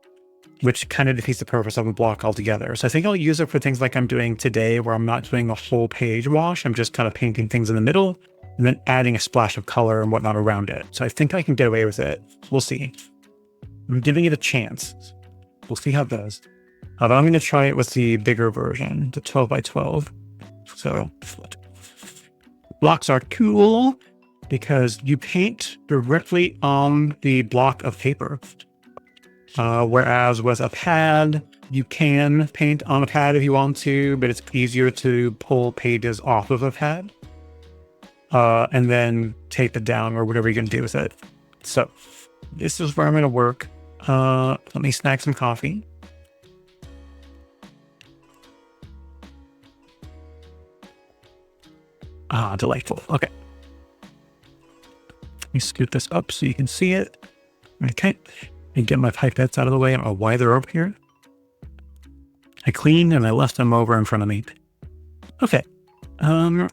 which kind of defeats the purpose of a block altogether. So I think I'll use it for things like I'm doing today, where I'm not doing a whole page wash. I'm just kind of painting things in the middle and then adding a splash of color and whatnot around it. So I think I can get away with it. We'll see. I'm giving it a chance. We'll see how it does. But I'm going to try it with the bigger version, the 12 by 12. So blocks are cool because you paint directly on the block of paper. Whereas with a pad, you can paint on a pad if you want to, but it's easier to pull pages off of a pad and then tape it down or whatever you're going to do with it. So this is where I'm going to work. Let me snag some coffee. Ah, delightful. Okay. Let me scoot this up so you can see it. Okay. And get my pipettes out of the way. I don't know why they're over here. I cleaned and I left them over in front of me. Okay. Man,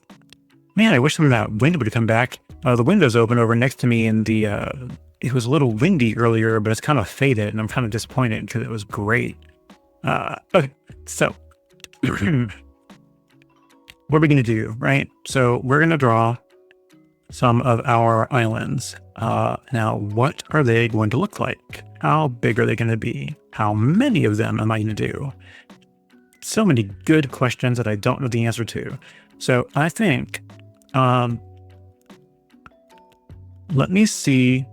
I wish some of that wind would come back. The window's open over next to me, and it was a little windy earlier, but it's kind of faded, and I'm kind of disappointed because it was great. Okay, so what are we going to do, right? So we're going to draw some of our islands. Now, what are they going to look like? How big are they going to be? How many of them am I going to do? So many good questions that I don't know the answer to. So I think, let me see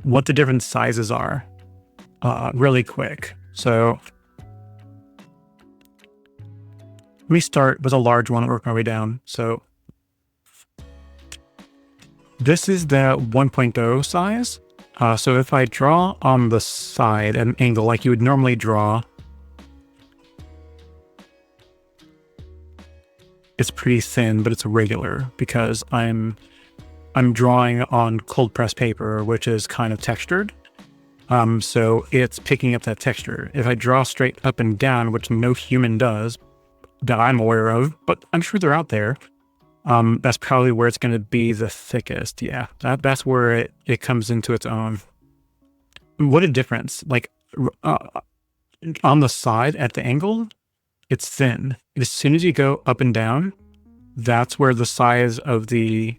what the different sizes are really quick. So let me start with a large one and work my way down. So this is the 1.0 size. So if I draw on the side at an angle like you would normally draw, it's pretty thin, but it's irregular because I'm drawing on cold press paper, which is kind of textured. So it's picking up that texture. If I draw straight up and down, which no human does that I'm aware of, but I'm sure they're out there, that's probably where it's going to be the thickest. Yeah, that's where it comes into its own. What a difference. Like on the side at the angle, it's thin. As soon as you go up and down, that's where the size of it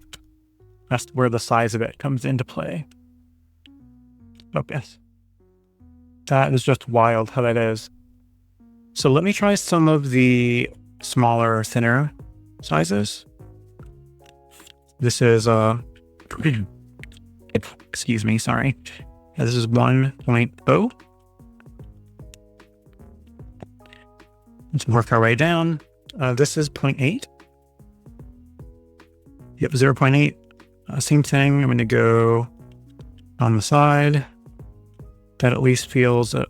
comes into play. Oh, yes. That is just wild how that is. So let me try some of the smaller, thinner sizes. This is, excuse me, sorry. This is 1.0. Let's work our way down. This is 0.8. Yep, 0.8. Same thing. I'm going to go on the side. That at least feels a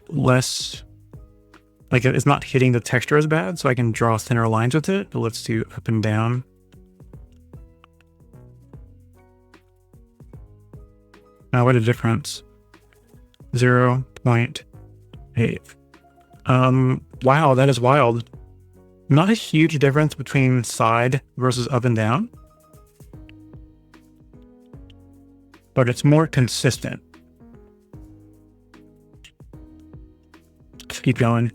less, like it's not hitting the texture as bad, so I can draw thinner lines with it. But let's do up and down. Now, what a difference. 0.8. Wow, that is wild. Not a huge difference between side versus up and down, but it's more consistent. Let's keep going.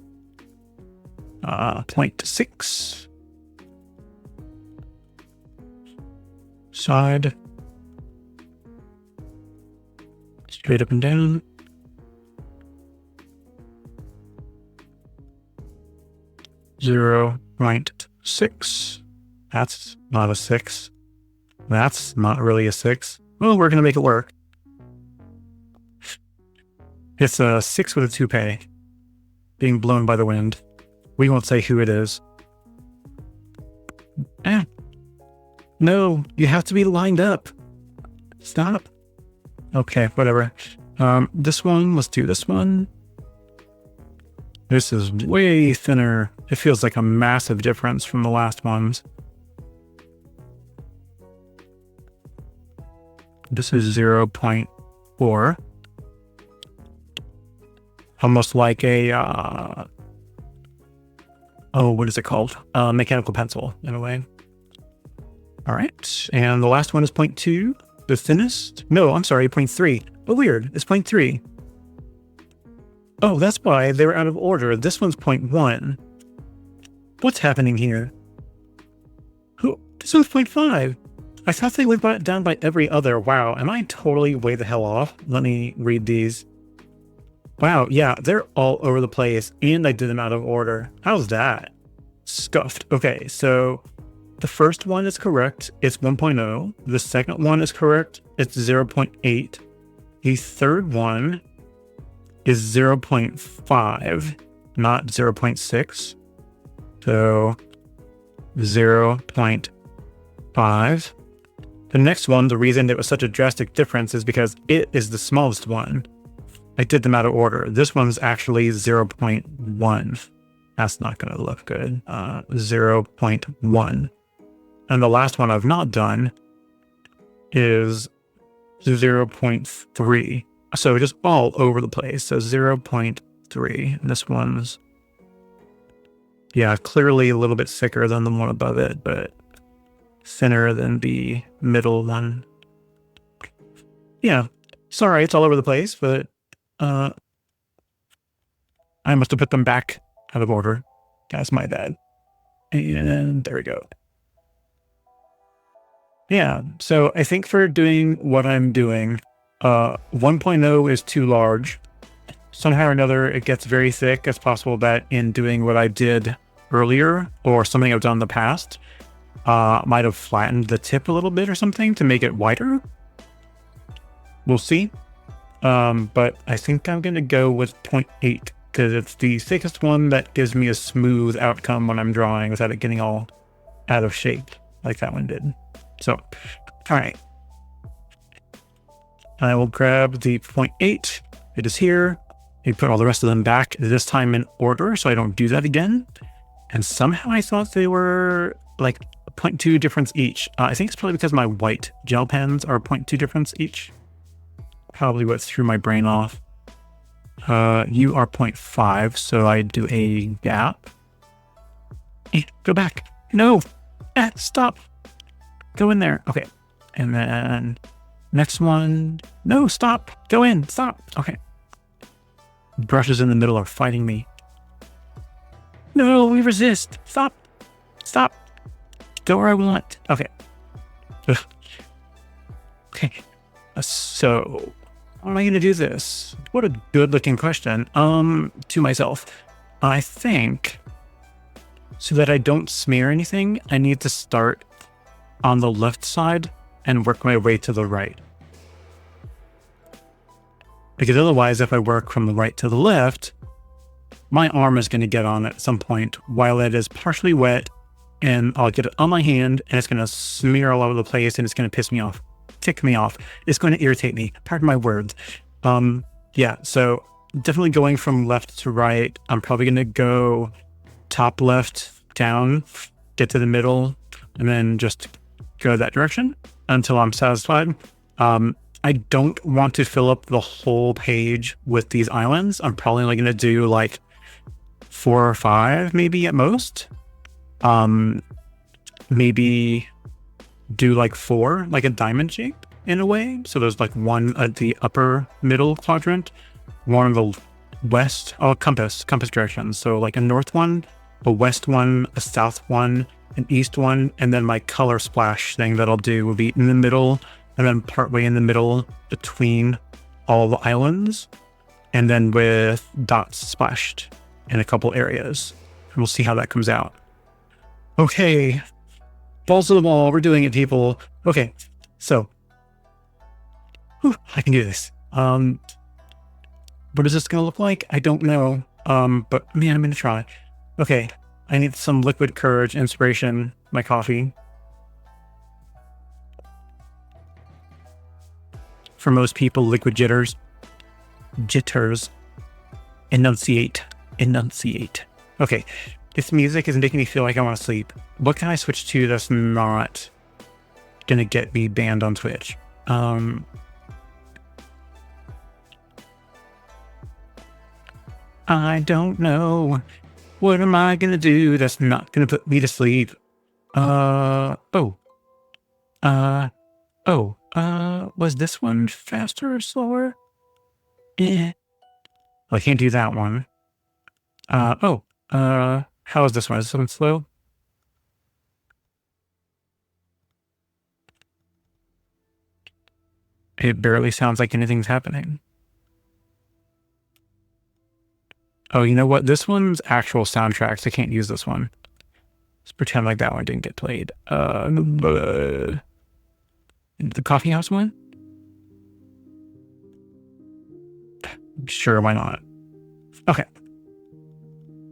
0.6. Side. Straight up and down. Zero point 0.6. That's not a 6. That's not really a 6. Well, we're going to make it work. It's a 6 with a toupee being blown by the wind. We won't say who it is. No, you have to be lined up. Stop. Okay, whatever. This one, let's do this one. This is way thinner. It feels like a massive difference from the last ones. This is 0.4. Almost like a, what is it called? Mechanical pencil, in a way. All right. And the last one is 0.2, the thinnest. No, I'm sorry, 0.3. Oh, weird. It's 0.3. Oh, that's why they were out of order. This one's 0.1. What's happening here? Oh, this one's 0.5. I thought they went down by every other. Wow, am I totally way the hell off? Let me read these. Wow, yeah, they're all over the place, and I did them out of order. How's that? Scuffed. Okay, so the first one is correct. It's 1.0. The second one is correct. It's 0.8. The third one is 0.5, not 0.6. So 0.5. The next one, the reason it was such a drastic difference is because it is the smallest one. I did them out of order. This one's actually 0.1. That's not going to look good. 0.1. And the last one I've not done is 0.3. So just all over the place. So 0.3. And this one's, yeah, clearly a little bit thicker than the one above it, but thinner than the middle one. Yeah, sorry, it's all over the place, but I must have put them back out of order. That's my bad. And there we go. Yeah, so I think for doing what I'm doing, 1.0 is too large. Somehow or another, it gets very thick. It's possible that in doing what I did earlier, or something I've done in the past, might have flattened the tip a little bit or something to make it wider. We'll see. But I think I'm going to go with 0.8 because it's the thickest one that gives me a smooth outcome when I'm drawing without it getting all out of shape like that one did. So, all right. I will grab the 0.8. It is here. I put all the rest of them back, this time in order so I don't do that again. And somehow I thought they were like 0.2 difference each. I think it's probably because my white gel pens are 0.2 difference each. Probably what threw my brain off. You are 0.5, so I do a gap. Go back. No. Stop. Go in there. Okay. And then next one. No, stop. Go in. Stop. Okay. Brushes in the middle are fighting me. No, we resist. Stop. Stop. Go where I want. Okay. Ugh. Okay. So, how am I going to do this? What a good-looking question. To myself, I think so that I don't smear anything, I need to start on the left side and work my way to the right. Because otherwise, if I work from the right to the left, my arm is going to get on at some point while it is partially wet, and I'll get it on my hand, and it's going to smear all over the place, and it's going to piss me off. Tick me off. It's going to irritate me. Pardon my words. Yeah, so definitely going from left to right. I'm probably going to go top left down, get to the middle, and then just go that direction until I'm satisfied. I don't want to fill up the whole page with these islands. I'm probably only going to do like 4 or 5, maybe at most. Maybe do like 4, like a diamond shape in a way. So there's like one at the upper middle quadrant, one on the west, compass directions. So like a north one, a west one, a south one, an east one, and then my color splash thing that I'll do will be in the middle, and then partway in the middle between all the islands, and then with dots splashed in a couple areas. And we'll see how that comes out. Okay. Balls to the wall. We're doing it, people. Okay. So, I can do this. What is this going to look like? I don't know. But man, I'm going to try. Okay. I need some liquid courage, inspiration, my coffee. For most people, liquid jitters. Jitters. Enunciate. Okay. This music is making me feel like I want to sleep. What can I switch to that's not going to get me banned on Twitch? I don't know. What am I going to do that's not going to put me to sleep? Oh. Was this one faster or slower? Eh. I can't do that one. How is this one? Is this one slow? It barely sounds like anything's happening. Oh, you know what? This one's actual soundtrack, so I can't use this one. Let's pretend like that one didn't get played. The coffee house one? Sure, why not? Okay.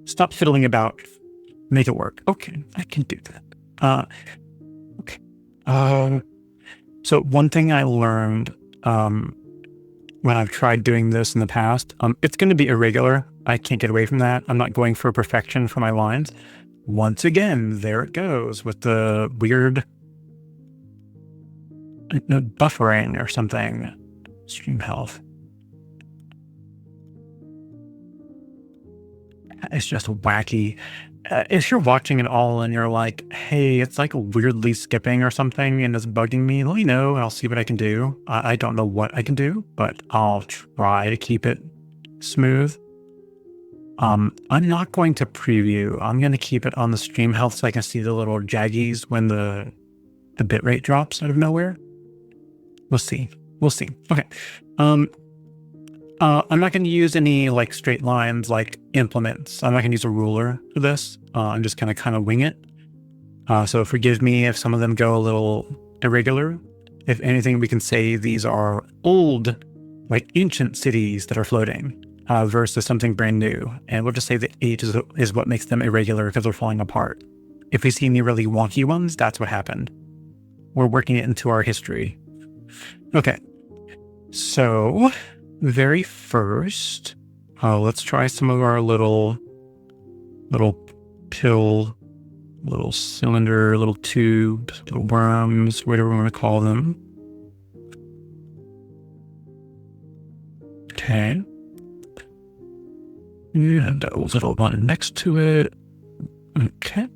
Stop fiddling about. Make it work. Okay, I can do that. Okay. So one thing I learned when I've tried doing this in the past, it's going to be irregular. I can't get away from that. I'm not going for perfection for my lines. Once again, there it goes with the weird buffering or something. Stream health. It's just wacky. If you're watching it all and you're like, hey, it's like weirdly skipping or something and it's bugging me, let me know and I'll see what I can do. I don't know what I can do, but I'll try to keep it smooth. I'm not going to preview. I'm going to keep it on the stream health so I can see the little jaggies when the bitrate drops out of nowhere. We'll see. Okay. I'm not going to use any like straight lines like implements. I'm not going to use a ruler for this. I'm just going to kind of wing it. So forgive me if some of them go a little irregular. If anything, we can say these are old, like ancient cities that are floating versus something brand new. And we'll just say that age is what makes them irregular because they're falling apart. If we see any really wonky ones, that's what happened. We're working it into our history. Okay. So very first, let's try some of our little pill, little cylinder, little tubes, little worms, whatever we want to call them. Okay. And a little one next to it. Okay.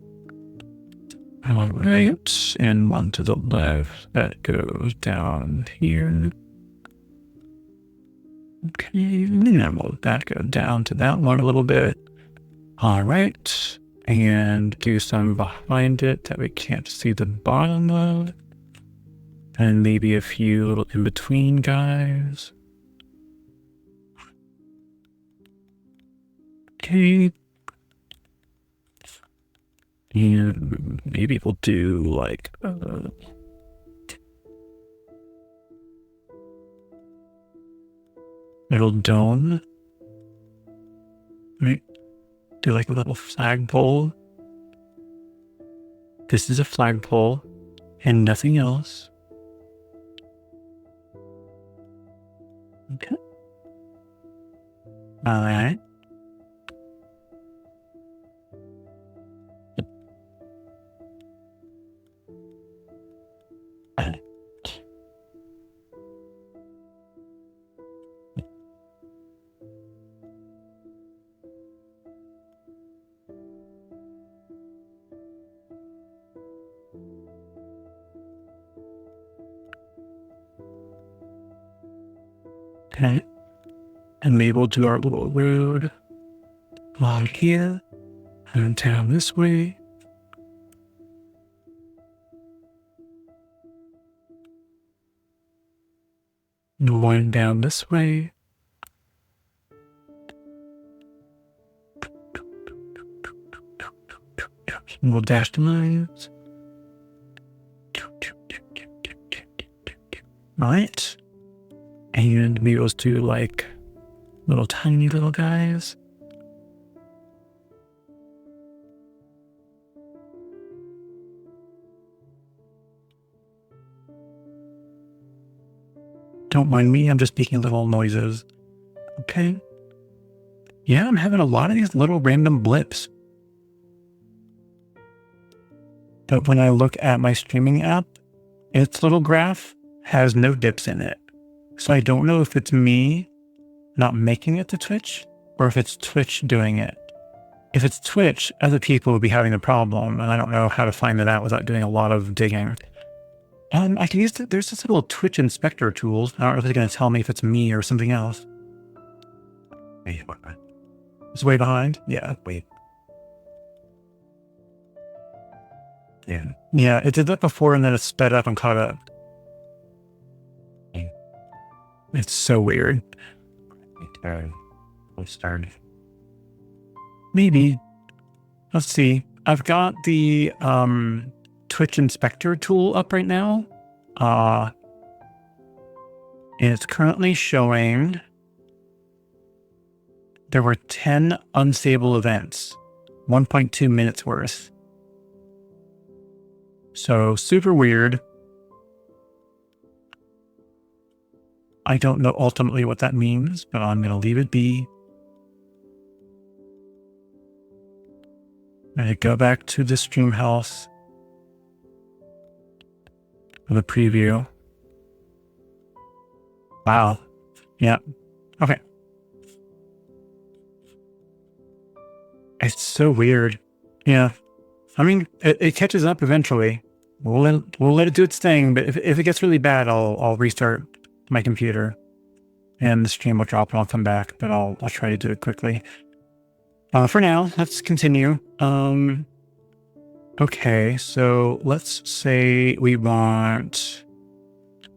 All right. And one to the left that goes down here. Okay, and we'll that go down to that one a little bit. All right, and do some behind it that we can't see the bottom of. And maybe a few little in-between guys. Okay. And maybe we'll do like... little dome. Right? Do like a little flagpole. This is a flagpole and nothing else. Okay. All right. Okay. And maybe we'll do our little road along here and down this way. And one down this way. And we'll dash the lines. Right. And maybe let's do like little tiny little guys. Don't mind me, I'm just making little noises. Okay. Yeah, I'm having a lot of these little random blips. But when I look at my streaming app, its little graph has no dips in it. So I don't know if it's me not making it to Twitch or if it's Twitch doing it. If it's Twitch, other people will be having the problem, and I don't know how to find it out without doing a lot of digging. I can use there's this little Twitch inspector tool. I don't know if it's going to tell me if it's me or something else. Wait, what? It's way behind. Yeah. Wait. Yeah. Yeah, it did that before and then it sped up and caught up. Yeah. It's so weird. We started. Maybe. Let's see. I've got the Twitch inspector tool up right now. And it's currently showing there were 10 unstable events, 1.2 minutes worth. So super weird. I don't know ultimately what that means, but I'm going to leave it be. I'm going to go back to the stream house for the preview. Wow. Yeah. Okay. It's so weird. Yeah. I mean, it catches up eventually. We'll let it do its thing, but if it gets really bad, I'll restart my computer and the stream will drop and I'll come back, but I'll try to do it quickly. For now, let's continue. Okay, so let's say we want,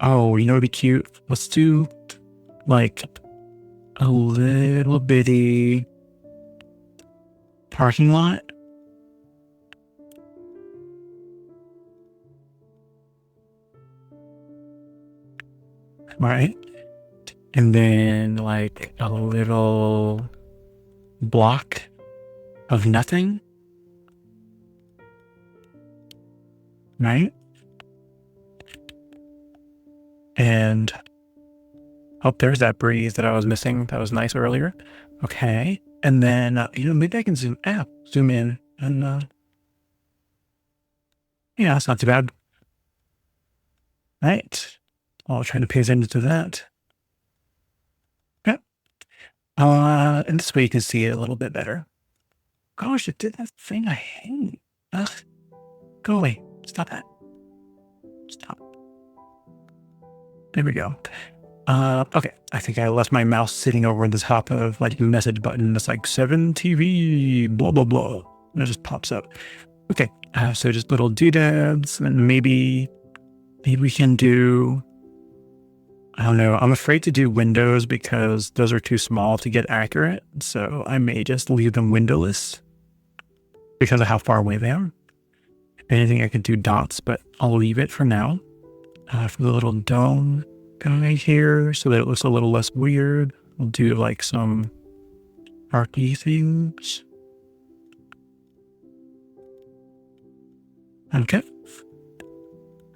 oh, you know, it'd be cute. Let's do like a little bitty parking lot. Right. And then like a little block of nothing. Right. And oh, there's that breeze that I was missing. That was nice earlier. Okay. And then, maybe I can zoom in and, yeah, it's not too bad. Right. I'll try to pay attention to that. Yep. And this way you can see it a little bit better. Gosh, it did that thing I hate. Ugh. Go away. Stop that. Stop. There we go. Okay. I think I left my mouse sitting over the top of like the message button. That's like 7 TV, blah, blah, blah. And it just pops up. Okay. So just little doodads and maybe we can do, I don't know. I'm afraid to do windows because those are too small to get accurate. So I may just leave them windowless because of how far away they are. If anything, I could do dots, but I'll leave it for now. For the little dome guy here, so that it looks a little less weird, I'll do like some arty things. Okay.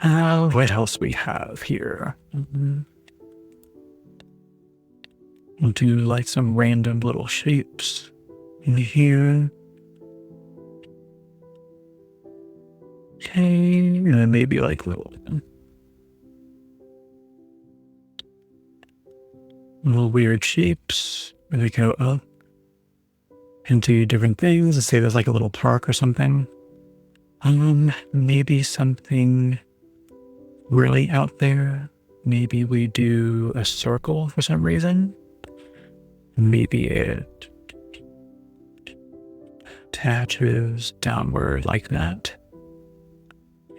What else we have here? We'll do like some random little shapes in here. Okay, and then maybe like little weird shapes where they go up into different things. Let's say there's like a little park or something. Maybe something really out there. Maybe we do a circle for some reason. Maybe it attaches downward like that.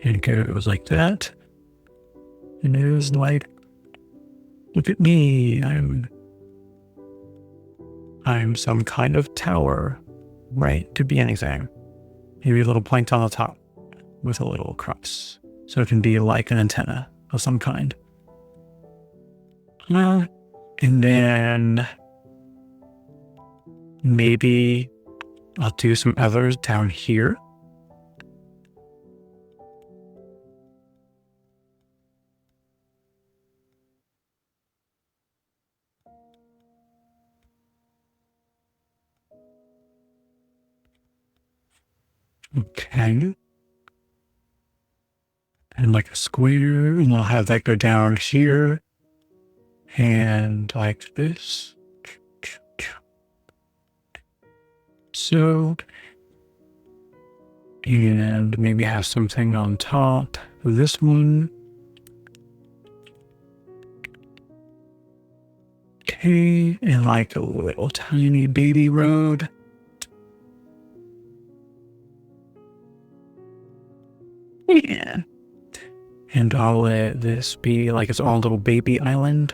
And it goes like that. And it was like, look at me. I'm some kind of tower, right? Could be anything. Maybe a little plankton on the top with a little cross. So it can be like an antenna of some kind. And then maybe I'll do some others down here. Okay. And like a square, and I'll have that go down here. And like this. So, and maybe have something on top of this one. Okay, and like a little tiny baby road. Yeah. And I'll let this be like its own little baby island.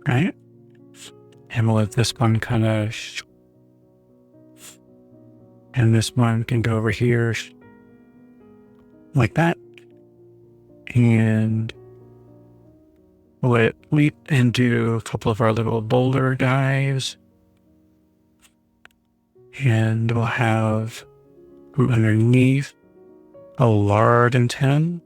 Right? And we'll let this one kind of... And this one can go over here like that. And we'll let it leap and do a couple of our little boulder dives. And we'll have from underneath a lard and 10.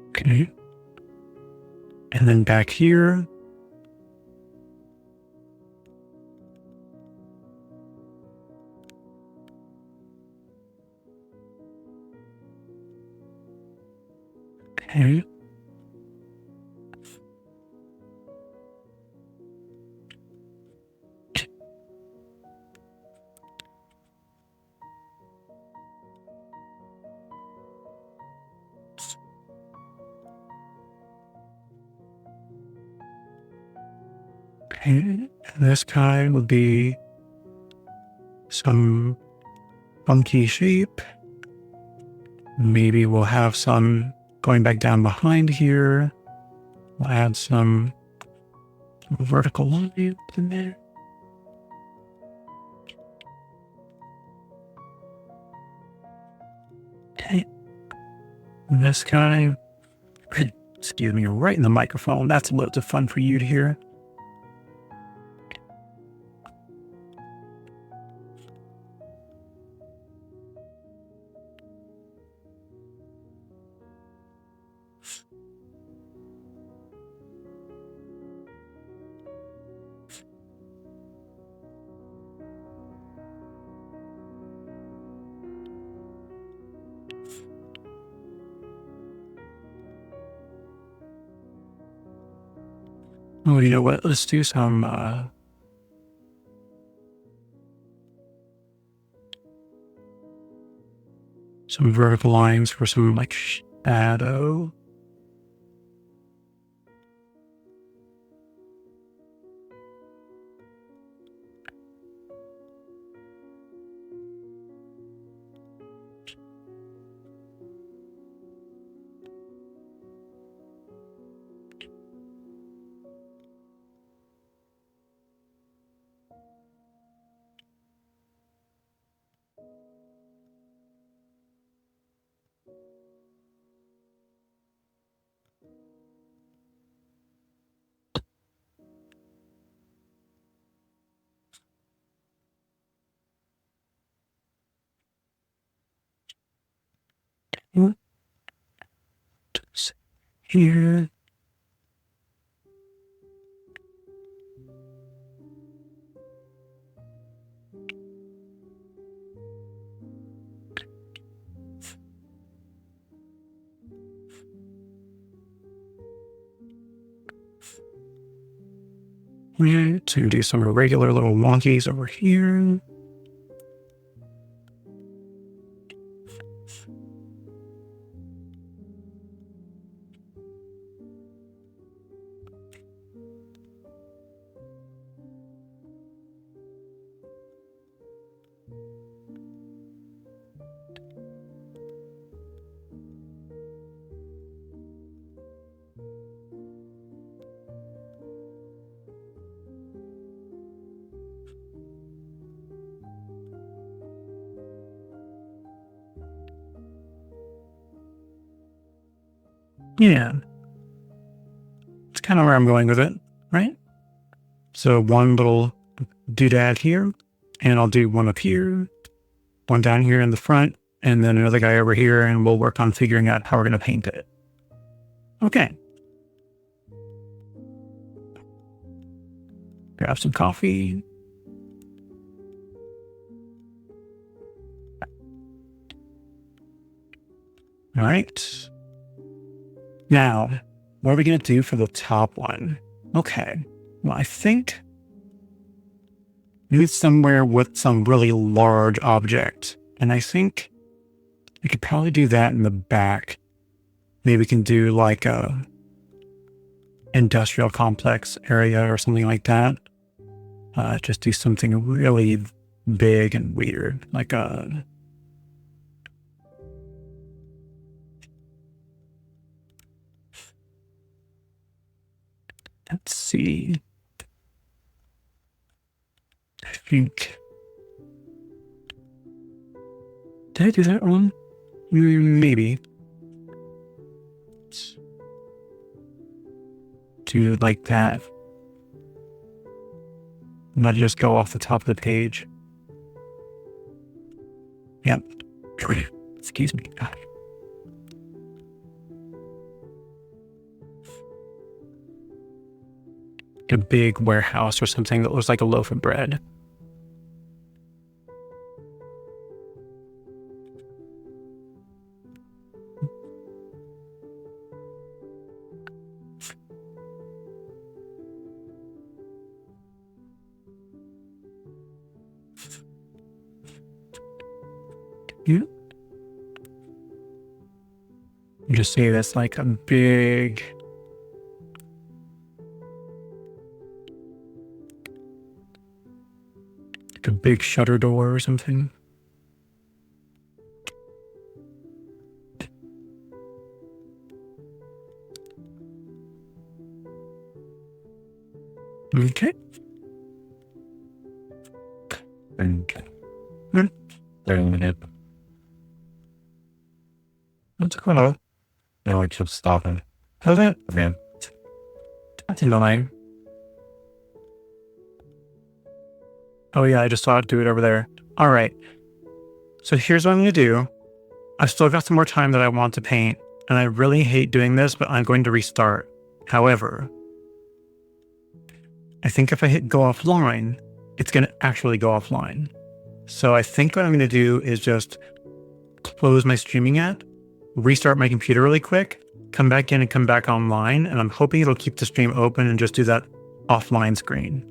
Okay. And then back here, okay. Okay, and this guy will be some funky shape. Maybe we'll have some going back down behind here. We'll add some vertical lines in there. Okay. This guy, excuse me, right in the microphone. That's loads of fun for you to hear. Oh, you know what? Let's do some vertical lines for some like shadow. Here. To do some regular little wonkies over here. Yeah. It's kind of where I'm going with it, right? So one little doodad here, and I'll do one up here, one down here in the front, and then another guy over here, and we'll work on figuring out how we're going to paint it. Okay. Grab some coffee. All right. Now, what are we going to do for the top one? Okay. Well, I think Need somewhere with some really large object. And I think I could probably do that in the back. Maybe we can do like a industrial complex area or something like that. Just do something really big and weird, like a... Let's see. I think... Did I do that wrong? Maybe. Do it like that. Let it just go off the top of the page. Yep. Excuse me. A big warehouse or something that looks like a loaf of bread. Yeah. Just say that's like a big... like a big shutter door or something. Okay. Okay. Hmm. 30 minutes. What's going on? No, it keeps stopping. How's that? Man. That's annoying. Oh yeah, I just saw it do it over there. All right. So here's what I'm going to do. I've still got some more time that I want to paint, and I really hate doing this, but I'm going to restart. However, I think if I hit go offline, it's going to actually go offline. So I think what I'm going to do is just close my streaming app, restart my computer really quick, come back in and come back online, and I'm hoping it'll keep the stream open and just do that offline screen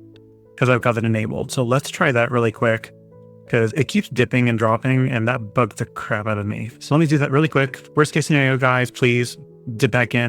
because I've got it enabled. So let's try that really quick because it keeps dipping and dropping and that bugged the crap out of me. So let me do that really quick. Worst case scenario, guys, please dip back in.